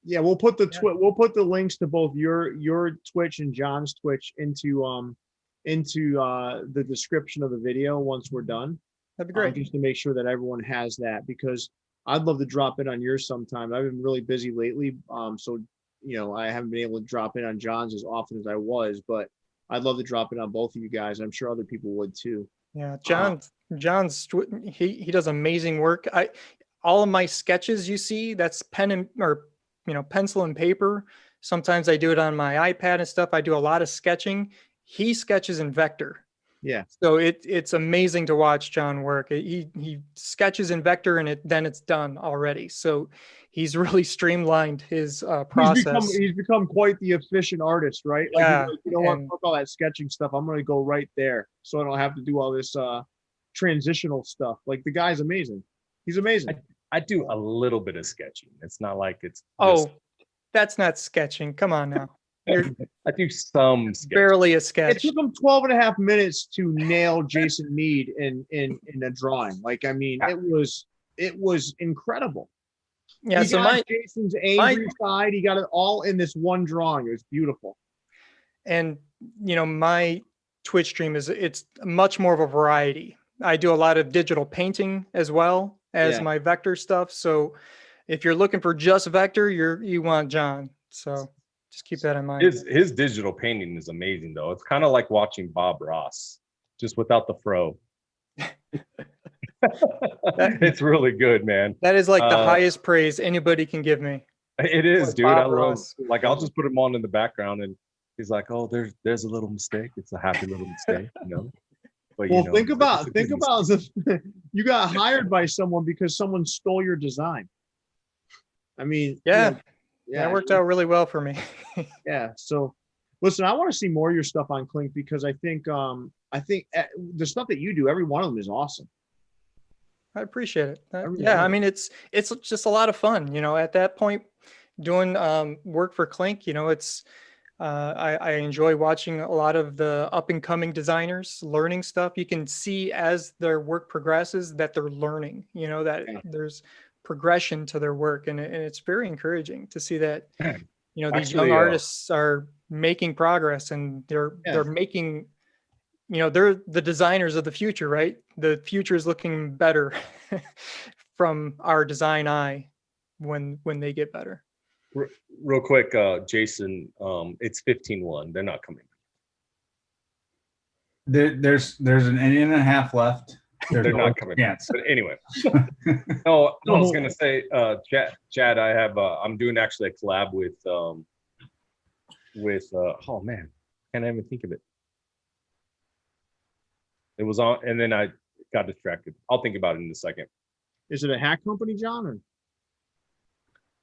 we'll put the links to both your Twitch and John's Twitch into the description of the video once we're done. That'd be great. Just to make sure that everyone has that, because I'd love to drop in on yours sometime. I've been really busy lately, so I haven't been able to drop in on John's as often as I was, but I'd love to drop in on both of you guys. I'm sure other people would too. Yeah, John's he does amazing work. All of my sketches you see, that's pencil and paper. Sometimes I do it on my iPad and stuff. I do a lot of sketching. He sketches in vector. Yeah. So it's amazing to watch John work. He sketches in vector, and then it's done already. So he's really streamlined his He's process. become quite the efficient artist, right? Like, Yeah, he's like, you know what, and- fuck all that sketching stuff. I'm gonna go right there, so I don't have to do all this transitional stuff. Like, the guy's amazing. He's amazing. I do a little bit of sketching. It's not like it's Oh, just, that's not sketching. Come on now. You're I do some sketching. barely a It sketch. took him 12 and a half minutes to nail Jason Mead in a drawing. Like, I mean, it was incredible. Yeah, He so got Jason's angry side. He got it all in this one drawing. It was beautiful. and my Twitch stream it's much more of a variety. I do a lot of digital painting as well as my vector stuff. So if you're looking for just vector, you want John. So just keep that in mind. His digital painting is amazing though. It's kind of like watching Bob Ross, just without the fro. It's really good, man. That is like the highest praise anybody can give me. It is, Like dude. Bob I love. Ross. Like, I'll just put him on in the background, and he's like, "Oh, there's a little mistake. It's a happy little mistake, you know." But Well, you know, think about it's a good mistake. you got hired by someone because someone stole your design. I mean, Yeah, yeah, that worked out really well for me. Yeah. So, listen, I want to see more of your stuff on Clink because I think the stuff that you do, every one of them is awesome. I appreciate it. Every Yeah, one I of mean it's just a lot of fun. At that point, doing work for Clink, it's I enjoy watching a lot of the up and coming designers learning stuff. You can see as their work progresses that they're learning. That there's progression to their work, and it's very encouraging to see that. These Actually, young artists are making progress, and they're making. They're the designers of the future, right? The future is looking better from our design eye when they get better. Real quick, Jason, it's 15-1. They're not coming. There's an inning and a half left. They're not coming. Chance. But anyway, no, I was gonna say, Chad, I have I'm doing actually a collab with oh man, can't even think of it. It was on, and then I got distracted. I'll think about it in a second. Is it a hat company, John? Or?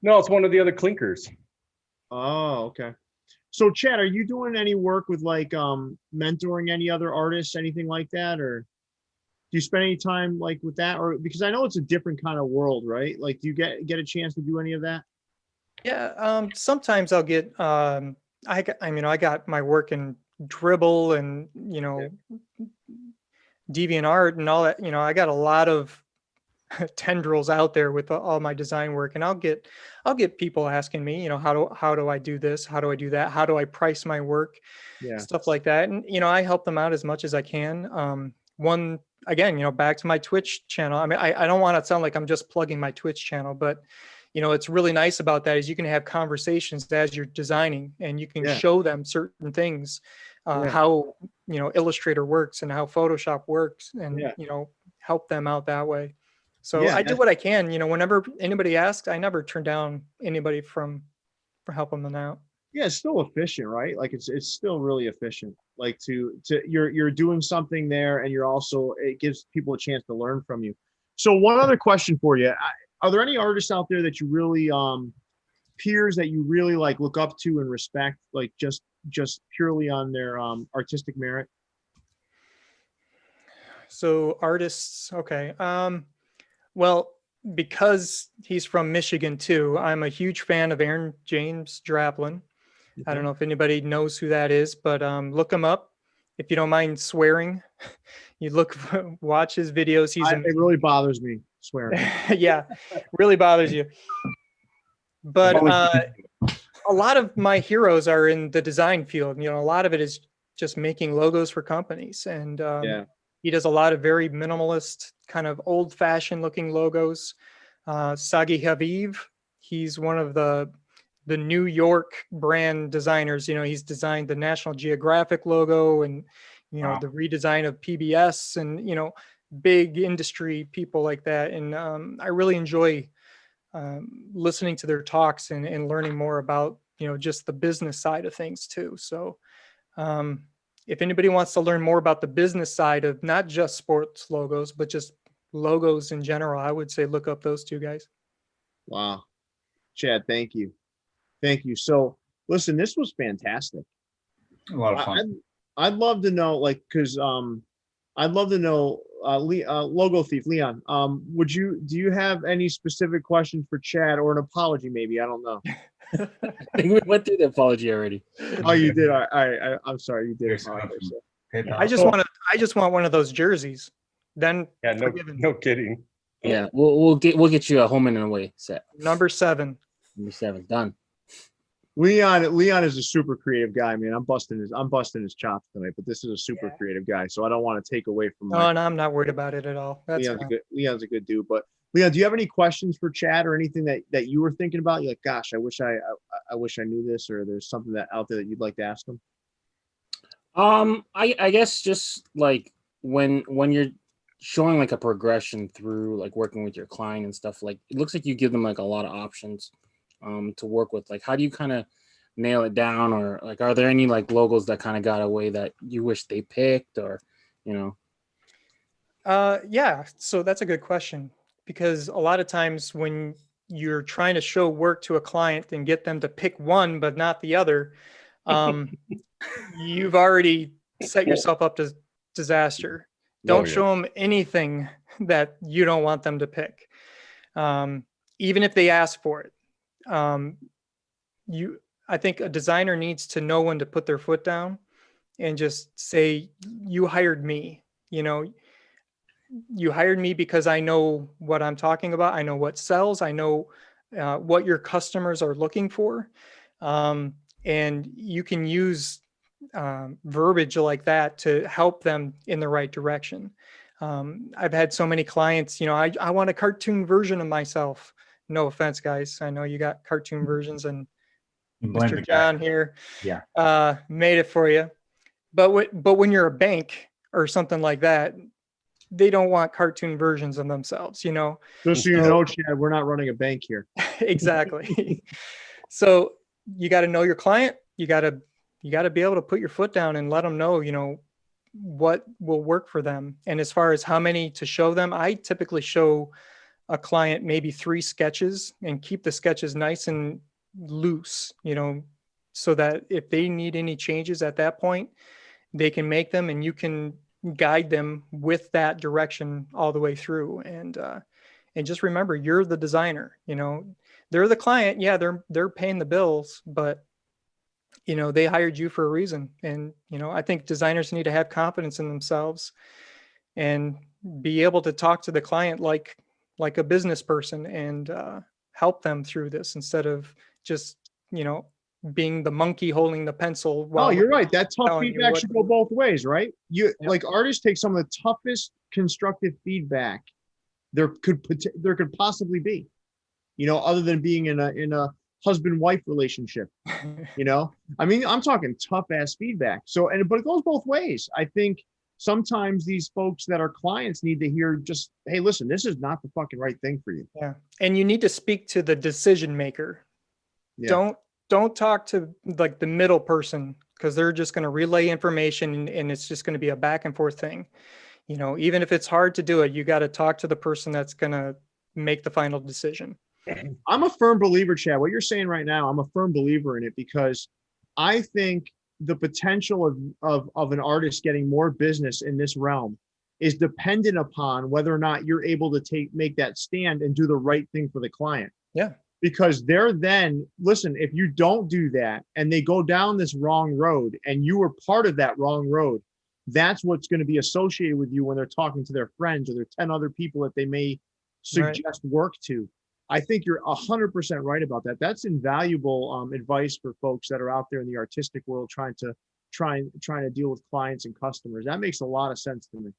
No, it's one of the other clinkers. Oh, okay. So, Chad, are you doing any work with like mentoring any other artists, anything like that, or do you spend any time like with that? Or because I know it's a different kind of world, right? Like, do you get a chance to do any of that? Yeah, sometimes I'll get. I got my work in Dribble and DeviantArt and all that. I got a lot of tendrils out there with all my design work, and I'll get people asking me, how do I do this? How do I do that? How do I price my work? Yeah. Stuff like that. And I help them out as much as I can. One again, back to my Twitch channel. I mean, I don't want to sound like I'm just plugging my Twitch channel, but it's really nice about that is you can have conversations as you're designing, and you can show them certain things, how Illustrator works and how Photoshop works, and help them out that way. So I do what I can. Whenever anybody asks, I never turn down anybody for helping them out. Yeah, it's still efficient, right? Like it's still really efficient. Like you're doing something there, and it gives people a chance to learn from you. So one other question for you: are there any artists out there that you really peers that you really like look up to and respect, like just purely on their artistic merit? So artists, okay. Well, because he's from Michigan too, I'm a huge fan of Aaron James Draplin. I don't know if anybody knows who that is, but look him up. If you don't mind swearing, watch his videos. It really bothers me swearing. Yeah, really bothers you. But a lot of my heroes are in the design field. A lot of it is just making logos for companies, and he does a lot of very minimalist, kind of old-fashioned looking logos. Sagi Haviv, he's one of the New York brand designers. He's designed the National Geographic logo and the redesign of PBS and big industry people like that. And I really enjoy listening to their talks and learning more about just the business side of things too. So if anybody wants to learn more about the business side of not just sports logos, but just logos in general, I would say look up those two guys. Wow. Chad, thank you. Thank you. So listen, this was fantastic. A lot of fun. I'd love to know, like, because I'd love to know, Logo Thief, Leon, do you have any specific questions for Chad or an apology maybe? I don't know. I think we went through the apology already. Oh, you did. I'm sorry, you did. Here's apologize. something. So- PayPal. I just want one of those jerseys. Then Yeah, no, forgiven. no kidding. Yeah, we'll get you a home and away set. Number 7. Number 7 done. Leon is a super creative guy, man. I'm busting his chops tonight, but this is a super creative guy, so I don't want to take away from No, and I'm not worried about it at all. That's fine. Leon's a good dude. But Leon, do you have any questions for Chad or anything that you were thinking about? You're like, gosh, I wish I knew this, or there's something that out there that you'd like to ask him? I guess just like when you're showing like a progression through like working with your client and stuff, like it looks like you give them like a lot of options to work with. Like, how do you kind of nail it down, or like are there any like logos that kind of got away that you wish they picked, or Yeah, so that's a good question, because a lot of times when you're trying to show work to a client and get them to pick one but not the other, you've already set yourself up to disaster. Don't show them anything that you don't want them to pick, even if they ask for it. I think a designer needs to know when to put their foot down and just say, you hired me, you hired me because I know what I'm talking about. I know what sells. I know what your customers are looking for. And you can use verbiage like that to help them in the right direction. I've had so many clients, I want a cartoon version of myself. No offense, guys. I know you got cartoon versions, and Mr. John here made it for you. But when you're a bank or something like that, they don't want cartoon versions of themselves, Just so you know, Chad, we're not running a bank here. Exactly. So you got to know your client. You got to be able to put your foot down and let them know, what will work for them. And as far as how many to show them, I typically show a client maybe 3 sketches and keep the sketches nice and loose, so that if they need any changes at that point, they can make them, and you can guide them with that direction all the way through. And just remember, you're the designer, they're the client. Yeah, they're paying the bills, but they hired you for a reason. And I think designers need to have confidence in themselves and be able to talk to the client like a business person and help them through this, instead of just being the monkey holding the pencil. Oh, you're right. That tough feedback should go both ways, right? Like artists take some of the toughest constructive feedback there could possibly be, other than being in a husband-wife relationship. I mean, I'm talking tough ass feedback. So, but it goes both ways. I think sometimes these folks that are clients need to hear just, hey, listen, this is not the fucking right thing for you. Yeah. And you need to speak to the decision maker. Yeah. Don't talk to like the middle person, because they're just going to relay information and it's just going to be a back and forth thing. Even if it's hard to do it, you got to talk to the person that's going to make the final decision. I'm a firm believer, Chad. What you're saying right now, I'm a firm believer in it, because I think the potential of an artist getting more business in this realm is dependent upon whether or not you're able to make that stand and do the right thing for the client. Yeah. Because listen, if you don't do that and they go down this wrong road and you were part of that wrong road, that's what's going to be associated with you when they're talking to their friends or their 10 other people that they may suggest work to. I think you're 100% right about that. That's invaluable advice for folks that are out there in the artistic world trying to deal with clients and customers. That makes a lot of sense to me.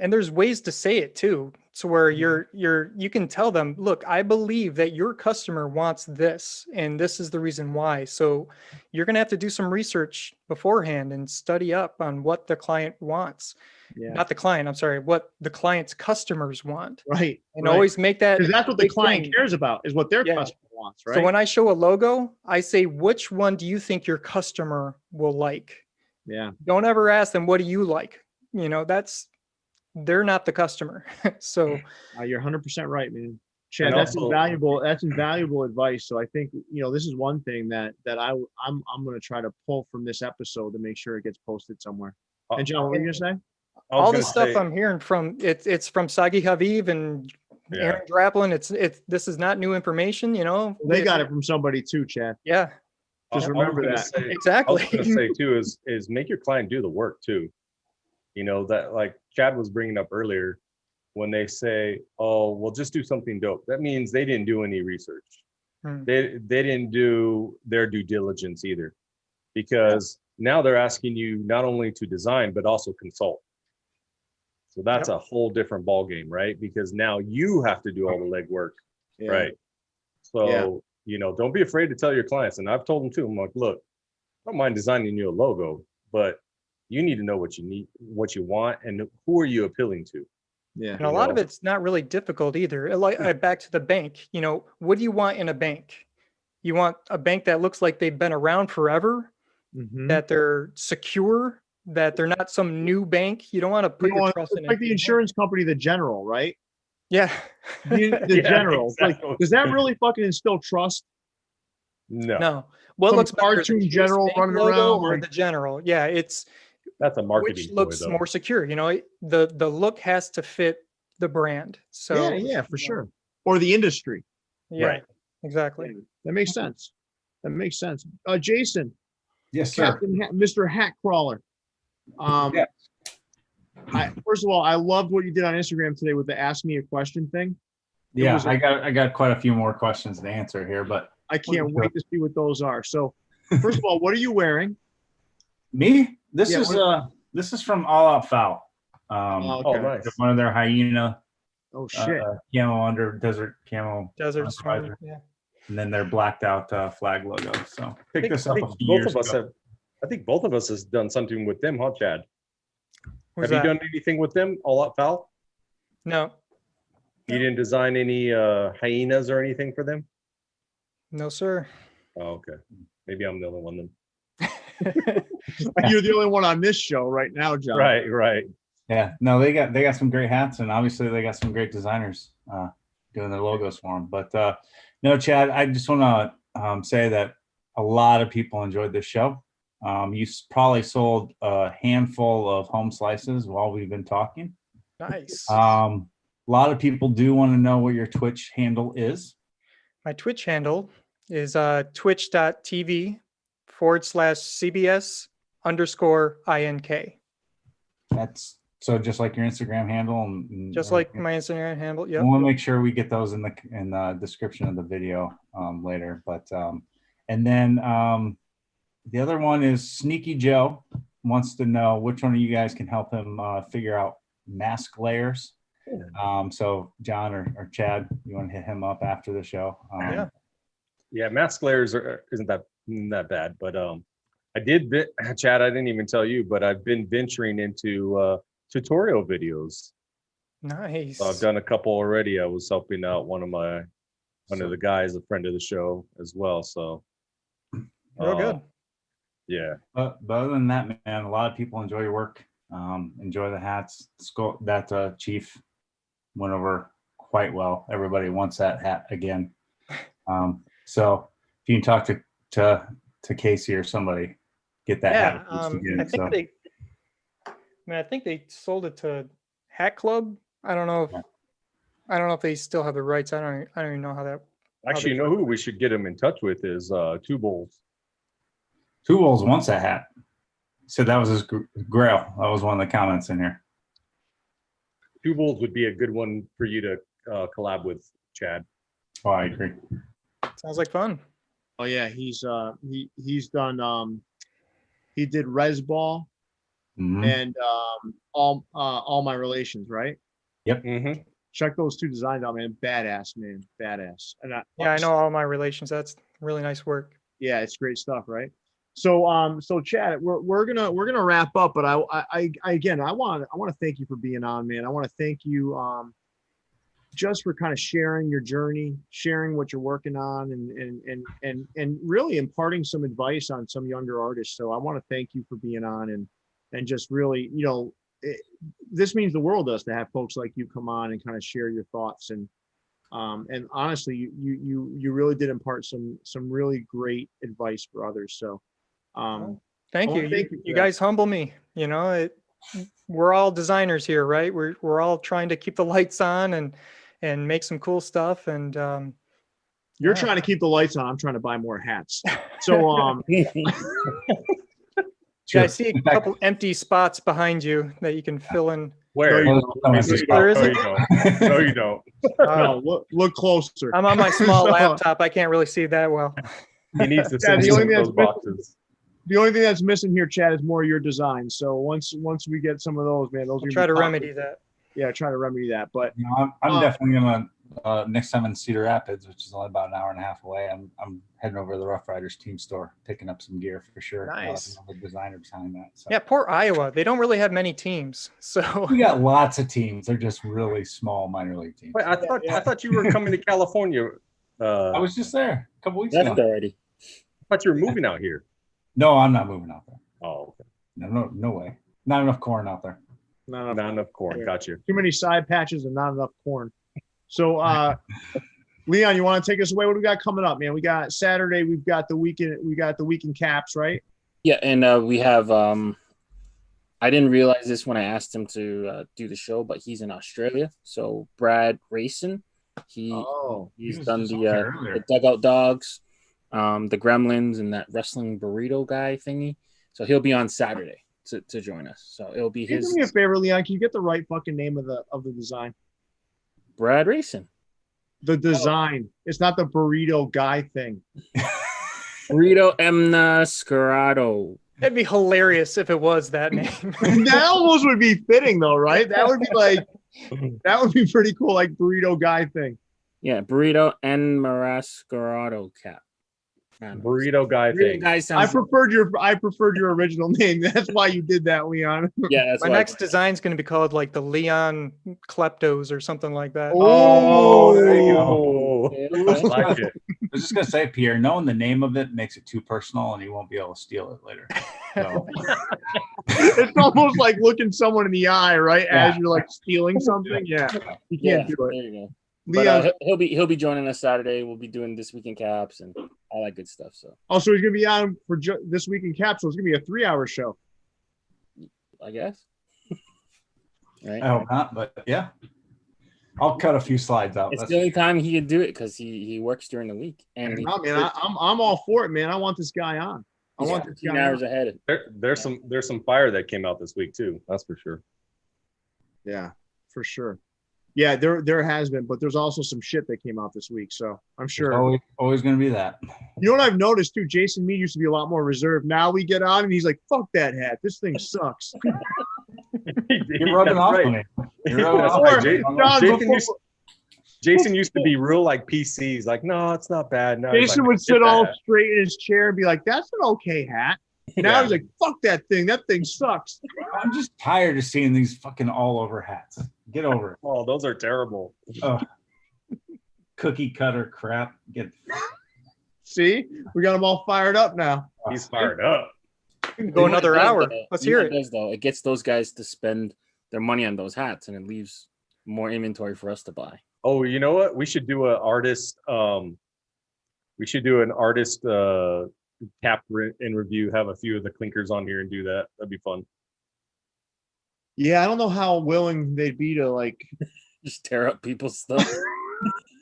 And there's ways to say it too, to where you can tell them, look, I believe that your customer wants this, and this is the reason why. So you're going to have to do some research beforehand and study up on what the client wants. Yeah. Not the client, I'm sorry, what the client's customers want. Right. And always make that. Because that's what the client cares about, is what their customer wants, right? So when I show a logo, I say, which one do you think your customer will like? Yeah. Don't ever ask them, what do you like? They're not the customer. So you're 100% right, man. Chad, And that's also- invaluable. That's invaluable advice. So I think, this is one thing that I'm going to try to pull from this episode to make sure it gets posted somewhere. And John, what were you going to say? I was All gonna the stuff say- I'm hearing from it's from Sagi Haviv and Yeah. Aaron Draplin. This is not new information, They got it from somebody too, Chad. Yeah, Just I was remember gonna that. say- I exactly. was going to say too is make your client do the work too. That like Chad was bringing up earlier, when they say, "Oh, well, just do something dope." That means they didn't do any research. Hmm. They didn't do their due diligence either, because now they're asking you not only to design but also consult. So that's a whole different ball game, right? Because now you have to do all the legwork, Yeah. right? So don't be afraid to tell your clients. And I've told them too. I'm like, look, I don't mind designing you a logo, but you need to know what you need, what you want, and who are you appealing to. Yeah. And a lot of it's not really difficult either. Like back to the bank, what do you want in a bank? You want a bank that looks like they've been around forever, Mhm. that they're secure, that they're not some new bank. You don't want to put your trust It's in like the insurance company, the General, right? Yeah. The Yeah, General. It's like, exactly. does that really fucking instill trust? No, No. What Some looks better, cartoon the US general Bank running logo around, or like- the general? Yeah, it's that's a marketing which ploy, looks though. more secure. The look has to fit the brand. So yeah, for sure. Or the industry. yeah, Right. exactly. That makes sense. That makes sense. Jason, Yes, sir. Mr. Hat Crawler. Yeah. First of all, I loved what you did on Instagram today with the ask me a question thing. Yeah, was a- I got quite a few more questions to answer here, but I can't wait to see what those are. So, first of all, what are you wearing? me, this Yeah, is from All Out Foul. Oh, Oh, okay. nice. One of their hyena Oh shit. camo under desert camo, Desert Storm. visor, Yeah. and then their blacked out flag logo. So picked this up a few both years of us ago. have. I think both of us has done something with them, huh, Chad? Who's Have that? you done anything with them? All Out Foul? No, You didn't design any hyenas or anything for them? no, sir. Oh, okay. Maybe I'm the only one then. You're the only one on this show right now, John. Right. Yeah, no, they got some great hats, and obviously they got some great designers doing their logos for them. But no, Chad, I just want to say that a lot of people enjoyed this show. You probably sold a handful of home slices while we've been talking. Nice. A lot of people do want to know what your Twitch handle is. My Twitch handle is twitch.tv/CBS_INK. That's so just like your Instagram handle, and Just like my Instagram handle. Yep. We'll make sure we get those in the description of the video later. But and then the other one is Sneaky Joe wants to know which one of you guys can help him figure out mask layers. So John or Chad, you want to hit him up after the show? Yeah, mask layers isn't that bad, but I did Chad, I didn't even tell you, but I've been venturing into tutorial videos. Nice. So I've done a couple already. I was helping out one of the guys, a friend of the show as well. So Real good. Yeah. But other than that, man, a lot of people enjoy your work. Enjoy the hats. That Chief went over quite well. Everybody wants that hat again. So if you can talk to Casey or somebody, get that hat again. I think they sold it to Hat Club. I don't know if they still have the rights. I don't even know how that. Actually, you know who we should get him in touch with is Two Bowls. Two Bowls wants that hat. Said that was his grail. That was one of the comments in here. Two Bowls would be a good one for you to collab with, Chad. Oh, I agree. Sounds like fun. Oh yeah, he's done he did Res Ball and all my relations, right? Yep. Mm-hmm. Check those two designs out, man. Badass, man. Badass. And I know all my relations. That's really nice work. Yeah, it's great stuff, right? So Chad, we're gonna wrap up, but I again I want to thank you for being on, man. I want to thank you just for kind of sharing your journey, sharing what you're working on, and really imparting some advice on some younger artists. So I want to thank you for being on and just really, this means the world to us to have folks like you come on and kind of share your thoughts. And And honestly, you really did impart some really great advice for others. So, thank I you. wanna thank you for You that. guys humble me. You know, we're all designers here, right? We're all trying to keep the lights on and make some cool stuff. And You're yeah. trying to keep the lights on. I'm trying to buy more hats. So, Yeah, I see a couple empty spots behind you that you can fill in. Where? No, There No, isn't? you don't. No, you don't. no, look closer. I'm on my small So, laptop. I can't really see that well. He needs to Yeah, send the you only some thing of that's those missing- boxes. The only thing that's missing here, Chad, is more of your design. So once we get some of those, man, those I'll are try gonna to be remedy that. Yeah, try to remedy that. But You know, I'm definitely gonna next time in Cedar Rapids, which is only about an hour and a half away. I'm heading over to the Rough Riders team store, picking up some gear for sure. Nice. I'm the designer behind that. So. Yeah, poor Iowa. They don't really have many teams. So We got lots of teams. They're just really small minor league teams. Wait, I thought you were coming to California. I was just there a couple weeks Left ago. already. I thought you were moving out here. No, I'm not moving out there. Oh, okay. No way. Not enough corn out there. not enough, Not enough corn. Yeah. Got you. too many side patches and not enough corn. So, Leon, you want to take us away? What do we got coming up, man? We got Saturday. We've got the weekend. We got the weekend caps, right? Yeah, and we have. I didn't realize this when I asked him to do the show, but he's in Australia. So Brad Racing, he's He was done just the, on there earlier. the Dugout Dogs, the Gremlins, and that wrestling burrito guy thingy. So he'll be on Saturday to join us. So it'll be Can you his do me a favor, Leon? Can you get the right fucking name of the design? Brad Racing. The design. It's not the burrito guy thing. Burrito Emnascarado. it'd be hilarious if it was that name. That almost would be fitting, though, right? That would be like that would be pretty cool, like burrito guy thing. Yeah, Burrito Enmascarado cap. I don't know. Burrito guy Burrito thing. guy I sounds. preferred your original name. That's why you did that, Leon. Yeah, that's My why- next design's going to be called like the Leon Kleptos or something like that. Oh, there you Oh, I like it. I was just gonna say, Pierre, knowing the name of it makes it too personal, and you won't be able to steal it later. So, It's almost like looking someone in the eye, right? As Yeah. you're like stealing something. Yeah, you Yeah, can't do there it. you go. But Leon. he'll be joining us Saturday. We'll be doing this weekend caps and all that good stuff. So Also, he's gonna be on for this week in Capsule. It's gonna be a 3-hour show. I guess. Right. I hope not, but yeah, I'll cut a few slides out. It's That's the only time he could do it because he works during the week and No, man, I'm all for it, man. I want this guy on. I he's want this 15 guy hours on. ahead. There's some fire that came out this week too. That's for sure. Yeah, for sure. Yeah, there has been, but there's also some shit that came out this week. So I'm sure. always going to be that. You know what I've noticed too? Jason Mead used to be a lot more reserved. Now we get on and he's like, "Fuck that hat. This thing sucks." You're rubbing off on me. You're rubbing That's off right, on me. Jay. John, Jason before- used, Jason used to be real like PCs, like, no, it's not bad. No, he's Jason like, would sit "Get all that." straight in his chair and be like, "That's an okay hat." Now Yeah. he's like, "Fuck that thing. That thing sucks." I'm just tired of seeing these fucking all over hats. Get over it. Oh, those are terrible. Oh, cookie cutter crap. Get See, we got them all fired up now. He's fired up. Go another hour. Let's hear It it. does, though. It gets those guys to spend their money on those hats, and it leaves more inventory for us to buy. Oh, you know what? We should do an artist. We should do an artist cap in review. Have a few of the clinkers on here and do that. That'd be fun. Yeah, I don't know how willing they'd be to like. Just tear up people's stuff.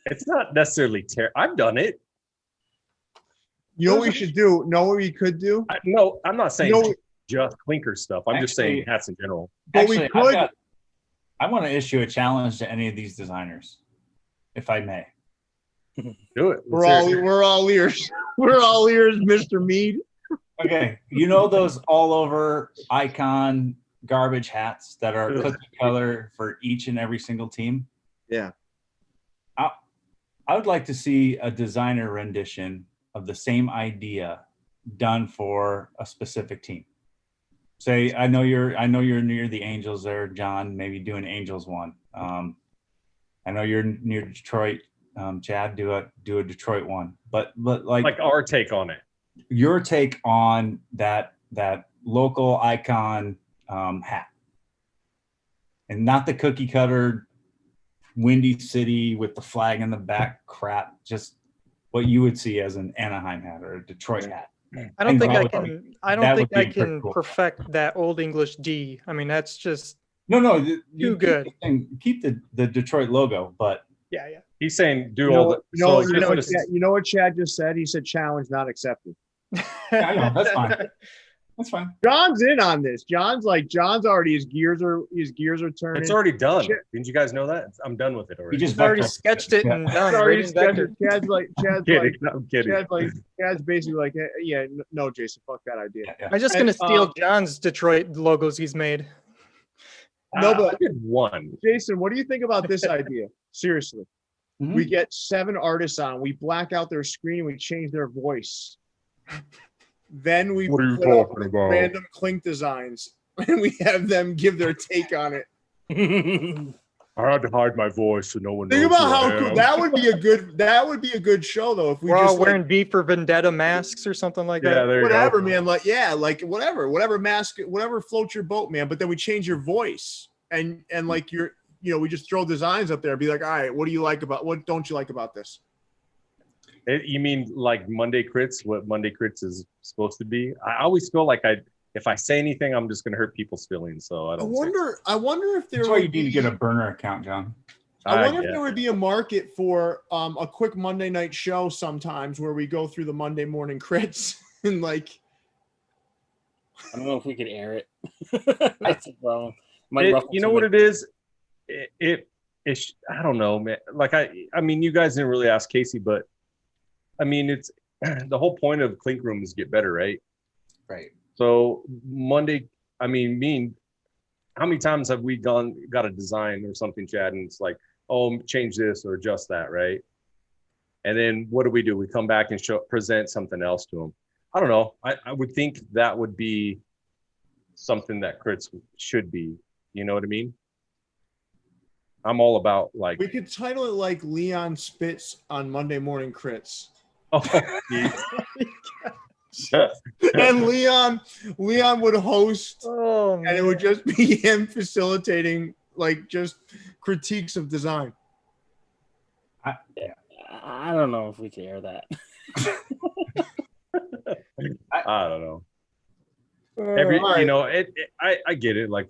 It's not necessarily I've done it. You know what we should do? Know what we could do? No, I'm not saying No. just clinker stuff. I'm just saying hats in general. But we Actually, could. I want to issue a challenge to any of these designers, if I may. Do it. We're all ears. We're all ears, Mr. Mead. Okay, you know those all over icon garbage hats that are cookie color for each and every single team? Yeah. I would like to see a designer rendition of the same idea done for a specific team. Say, I know you're near the Angels there, John. Maybe do an Angels one. I know you're near Detroit, Chad. Do a Detroit one. But like our take on it. your take on that local icon hat, and not the cookie cutter Windy City with the flag in the back crap, just what you would see as an Anaheim hat or a Detroit hat. I don't think I that can. I that don't think would be I pretty can cool. perfect that Old English D. I mean, that's just No, too you good. keep the Detroit logo, but Yeah. He's saying do You all know, the. you know, So you know, just what Chad- you know what Chad just said? He said challenge not accepted. I know that's fine. That's fine. John's in on this. John's already his gears are turning. it's already done. Shit. Didn't you guys know that? I'm done with it He already. just He's already vectored. sketched it and He's done. already Right in Vector. sketched. Chad's kidding. like, I'm kidding. Chad's basically like, yeah, no, Jason, fuck that idea. Yeah. I'm just And, gonna steal John's Detroit logos he's made. No, but I did one. Jason, what do you think about this idea? Seriously, Mhm. we get 7 artists on, we black out their screen, we change their voice. Then we What are you put up talking about? random clink designs and we have them give their take on it. I had to hide my voice so no one Think knows about who I how cool am. that would be a good show though if we We're all just like, wearing V for Vendetta masks or something like Yeah, that. there you whatever, go. man. Like, yeah, like whatever mask, whatever floats your boat, man. But then we change your voice and like we just throw designs up there. Be like, all right, what don't you like about this? You mean like Monday Crits? What Monday Crits is supposed to be? I always feel like if I say anything, I'm just gonna hurt people's feelings. So I I don't. wonder if there That's why you would need to be, get a burner account, John. I wonder if there would be a market for a quick Monday night show sometimes where we go through the Monday morning crits and like. I don't know if we could air it. That's the problem. You know what it is? I don't know, man. Like I mean, you guys didn't really ask Casey, but I mean, it's the whole point of Clink Room is to get better, right? Right. So Monday, I mean, how many times have we got a design or something, Chad, and it's like, oh, change this or adjust that, right? And then what do? We come back and present something else to them. I don't know. I would think that would be something that crits should be. You know what I mean? I'm all about like. We could title it like Leon Spitz on Monday morning crits. Oh, And Leon would host, Oh and it would just be him facilitating like just critiques of design. I don't know if we can air that. I don't know. All right. I get it. Like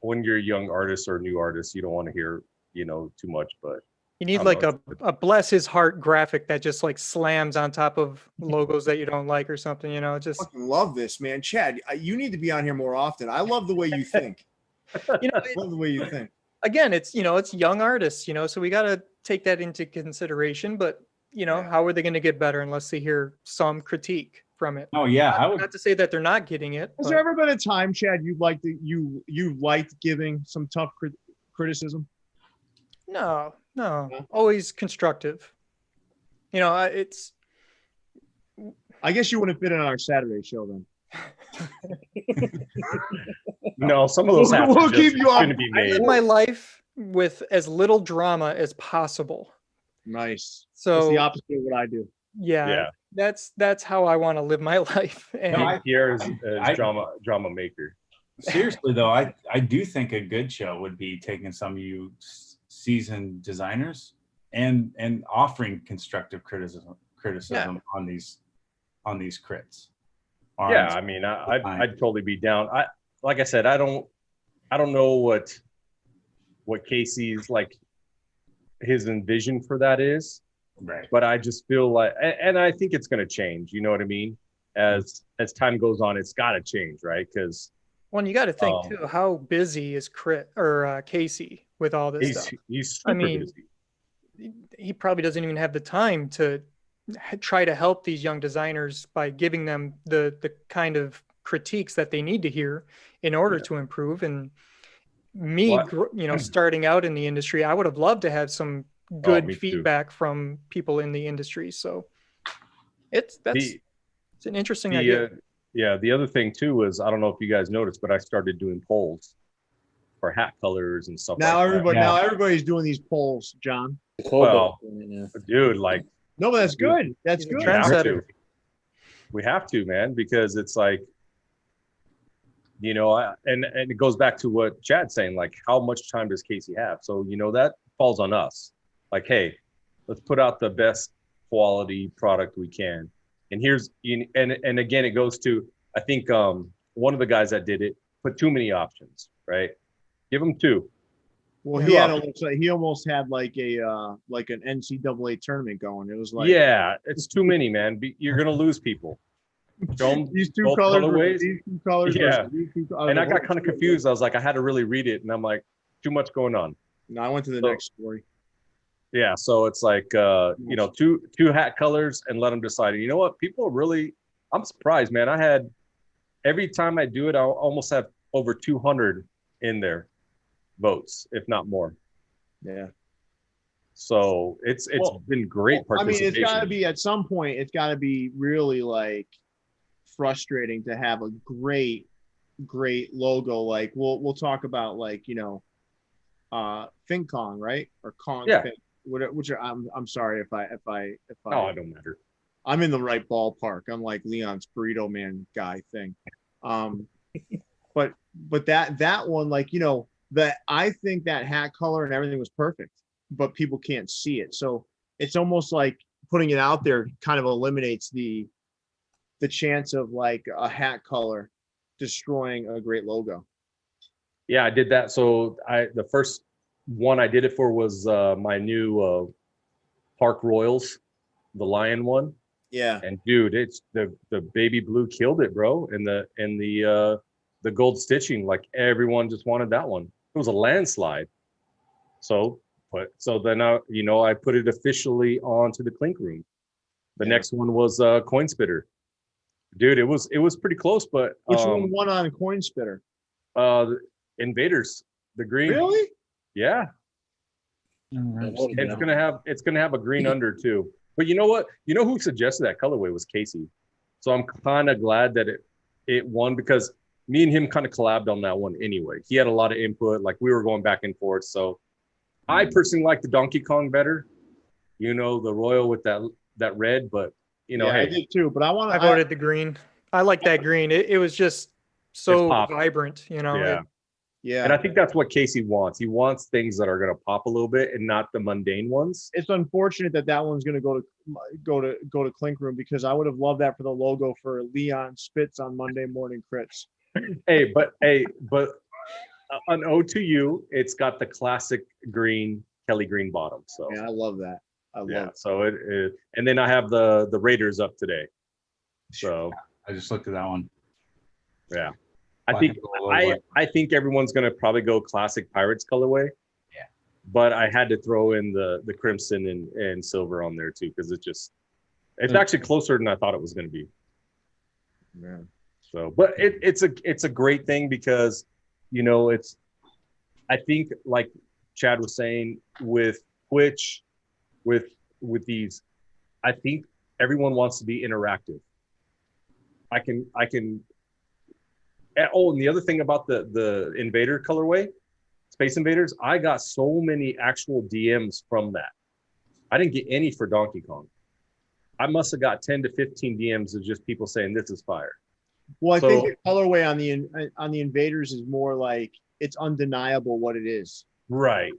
when you're a young artist or a new artist, you don't want to hear, too much, but You need I like don't a bless his heart graphic that just like slams on top of logos that you don't like or something, just Fucking love this, man. Chad, you need to be on here more often. I love the way you think. I love the way you think. again, it's young artists, so we got to take that into consideration, but how are they going to get better unless they hear some critique from it? Oh yeah, I would. Not to say that they're not getting it. Has but- there ever been a time, Chad, you liked giving some tough criticism? No, No? always constructive. It's I guess you wouldn't fit in on our Saturday show then. no, some of those We'll- hats we'll are just keep you on- shouldn't be I made. live my life with as little drama as possible. Nice. That's So the opposite of what I do. yeah, that's how I want to live my life. And No, Pierre is I- drama maker. Seriously though, I do think a good show would be taking some of you seasoned designers and offering constructive criticism on these crits. Yeah, I mean, I'd totally be down. Like I said, I don't know what Casey's like his envision for that is, right. but I just feel like, and I think it's going to change. You know what I mean? As time goes on, it's got to change, right? Because you got to think too, how busy is Casey with all this stuff? he's super busy. He probably doesn't even have the time to try to help these young designers by giving them the kind of critiques that they need to hear in order to improve. And me, starting out in the industry, I would have loved to have some good me too. feedback from people in the industry. So it's an interesting idea. Yeah, the other thing too is, I don't know if you guys noticed, but I started doing polls for hat colors and stuff. Now like everybody, that. now everybody's doing these polls, John. Well, dude, like No, but that's good. That's He's a good. we have trendsetter. to. We have to, man, because it's like, and it goes back to what Chad's saying, like how much time does Casey have? So that falls on us. Like, hey, let's put out the best quality product we can. And and again, it goes to, I think one of the guys that did it put too many options, right? Give them two. Well, he almost had like an NCAA tournament going. It was like, yeah, it's too many, man. You're gonna lose people. Show them these two both colors, colorways. these two colors, Yeah. these two colors. And I got kind of confused. I was like, I had to really read it, and I'm like, too much going on. No, I went to the next story. Yeah, so it's like two hat colors and let them decide. And you know what? People are really, I'm surprised, man. I had, every time I do it, I almost have over 200 in there votes, if not more. Yeah. So it's been great participation. I mean, it's got to be, at some point, it's got to be really like frustrating to have a great logo. Like we'll talk about, like, Think Kong, right? Or Kong. Yeah. Which I'm sorry if I Oh, it don't matter. I'm in the right ballpark. I'm like Leon's Burrito Man guy thing. But that one, like, that, I think that hat color and everything was perfect, but people can't see it. So it's almost like putting it out there kind of eliminates the chance of like a hat color destroying a great logo. Yeah, I did that. So the first one I did it for was my new Park Royals, the lion one. Yeah. And dude, it's the baby blue killed it, bro. And the gold stitching, like everyone just wanted that one. It was a landslide. So then I put it officially onto the Clink Room. The next one was Coin Spitter. Dude, it was pretty close, but which one won on Coin Spitter? Invaders, the green. Really? Yeah. It's gonna have a green under too. But you know what? You know who suggested that colorway was Casey. So I'm kind of glad that it won, because me and him kind of collabed on that one anyway. He had a lot of input, like we were going back and forth. So I personally like the Donkey Kong better. The Royal with that red, but hey, I did too. But I voted the green. I like that green. It was just so vibrant, Yeah. Yeah. And I think that's what Casey wants. He wants things that are going to pop a little bit and not the mundane ones. It's unfortunate that one's going to go to Clink Room, because I would have loved that for the logo for Leon Spitz on Monday Morning Crits. But an ode to you, it's got the classic green Kelly green bottom. So yeah, I love that. I love it. So it and then I have the Raiders up today. So I just looked at that one. Yeah. I think everyone's gonna probably go classic Pirates colorway. Yeah. But I had to throw in the crimson and silver on there too, because it's actually closer than I thought it was gonna be. Yeah. So, but it's a great thing, because I think, like Chad was saying, with Twitch, with these, I think everyone wants to be interactive. I can. Oh, and the other thing about the Invader colorway, Space Invaders, I got so many actual DMs from that. I didn't get any for Donkey Kong. I must have got 10 to 15 DMs of just people saying this is fire. Well, I think the colorway on the Invaders is more like, it's undeniable what it is. Right.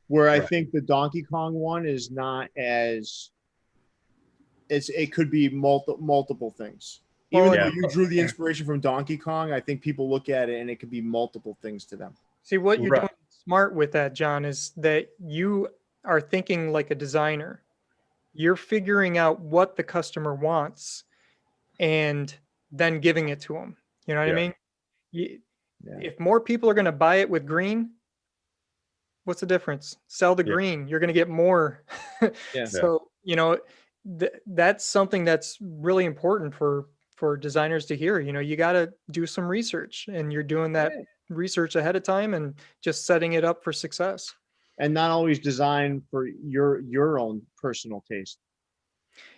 Where I think the Donkey Kong one is not as, it could be multiple things. Even though you drew the inspiration from Donkey Kong, I think people look at it and it could be multiple things to them. See, what you're doing smart with that, John, is that you are thinking like a designer. You're figuring out what the customer wants and then giving it to them. You know what I mean? If more people are going to buy it with green, what's the difference? Sell the green. You're going to get more. So, that's something that's really important for designers to hear. You got to do some research, and you're doing that research ahead of time and just setting it up for success. And not always design for your own personal taste.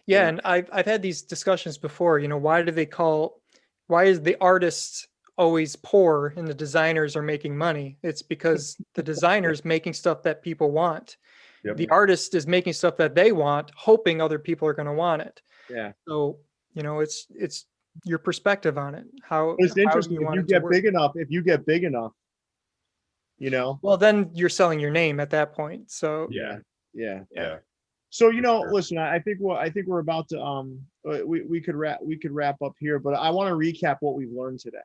Yeah. And I've had these discussions before, why is the artist always poor and the designers are making money? It's because the designer's making stuff that people want. Yep. The artist is making stuff that they want, hoping other people are going to want it. Yeah. So, it's your perspective on it. It's interesting. If you get big enough, You know? Well, then you're selling your name at that point. So Yeah. Yeah. Yeah. So you For know, sure. listen, I think we're about to we could wrap up here, but I want to recap what we've learned today,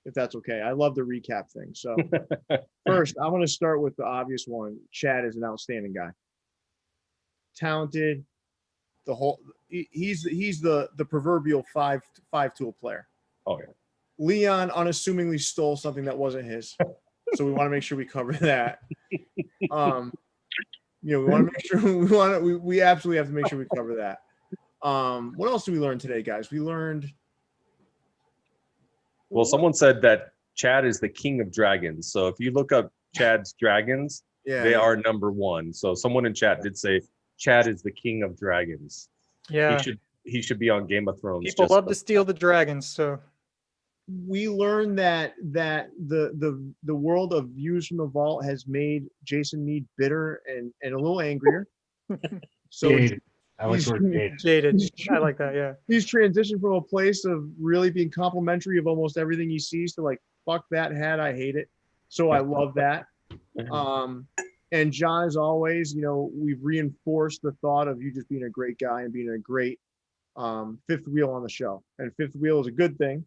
if that's okay. I love the recap thing. So first, I want to start with the obvious one. Chad is an outstanding guy, talented. He's the proverbial five tool player. Oh yeah. Leon unassumingly stole something that wasn't his, so we want to make sure we cover that. We want to make sure we absolutely have to make sure we cover that. What else did we learn today, guys? We learned. Well, someone said that Chad is the king of dragons. So if you look up Chad's dragons, they are number one. So someone in chat did say Chad is the king of dragons. yeah, He should be on Game of Thrones. people love to steal the dragons. So We learned that the world of views from the vault has made Jason Mead bitter and a little angrier. So Jaded. I like the word jaded. jaded. I like that. Yeah. he's transitioned from a place of really being complimentary of almost everything he sees to like, fuck that hat, I hate it. So I love that. And John, as always, we've reinforced the thought of you just being a great guy and being a great fifth wheel on the show. And fifth wheel is a good thing.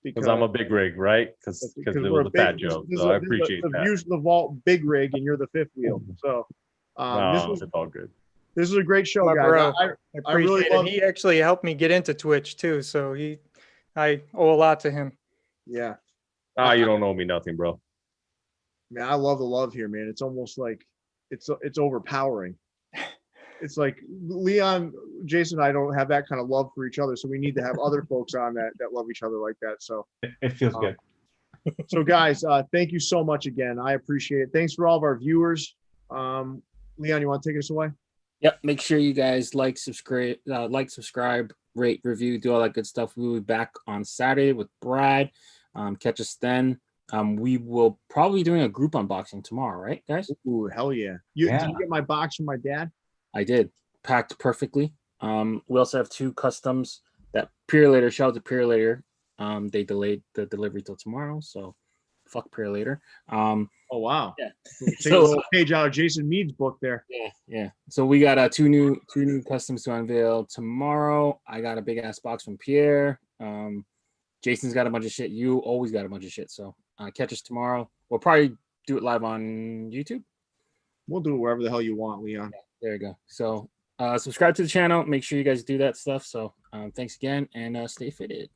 Because I'm a big rig, right? Because it was a fat joke. So I appreciate the that. views of the vault big rig, and you're the fifth wheel. So It's all good. this was a great show, My guys. bro. I I really appreciate love- it. He actually helped me get into Twitch too. So I owe a lot to him. yeah, You don't owe me nothing, bro. man, I love the love here, man. It's almost like it's overpowering. It's like Leon, Jason, and I don't have that kind of love for each other, so we need to have other folks on that love each other like that. So It feels good. So guys, thank you so much again. I appreciate it. Thanks for all of our viewers. Leon, you want to take us away? Yep. Make sure you guys subscribe, rate, review, do all that good stuff. We'll be back on Saturday with Brad. Catch us then. We will probably be doing a group unboxing tomorrow, right, guys? Ooh, hell yeah. Yeah. Did you get my box from my dad? I did. Packed perfectly. We also have 2 customs that Pierre later, shout out to Pierre later. They delayed the delivery till tomorrow, so fuck Pierre later. Oh wow. Yeah. Take a little page out of Jason Mead's book there. Yeah. So we got 2 new customs to unveil tomorrow. I got a big ass box from Pierre. Jason's got a bunch of shit. You always got a bunch of shit. So catch us tomorrow. We'll probably do it live on YouTube. We'll do it wherever the hell you want, Leon. There you go. So subscribe to the channel. Make sure you guys do that stuff. So thanks again and stay fitted.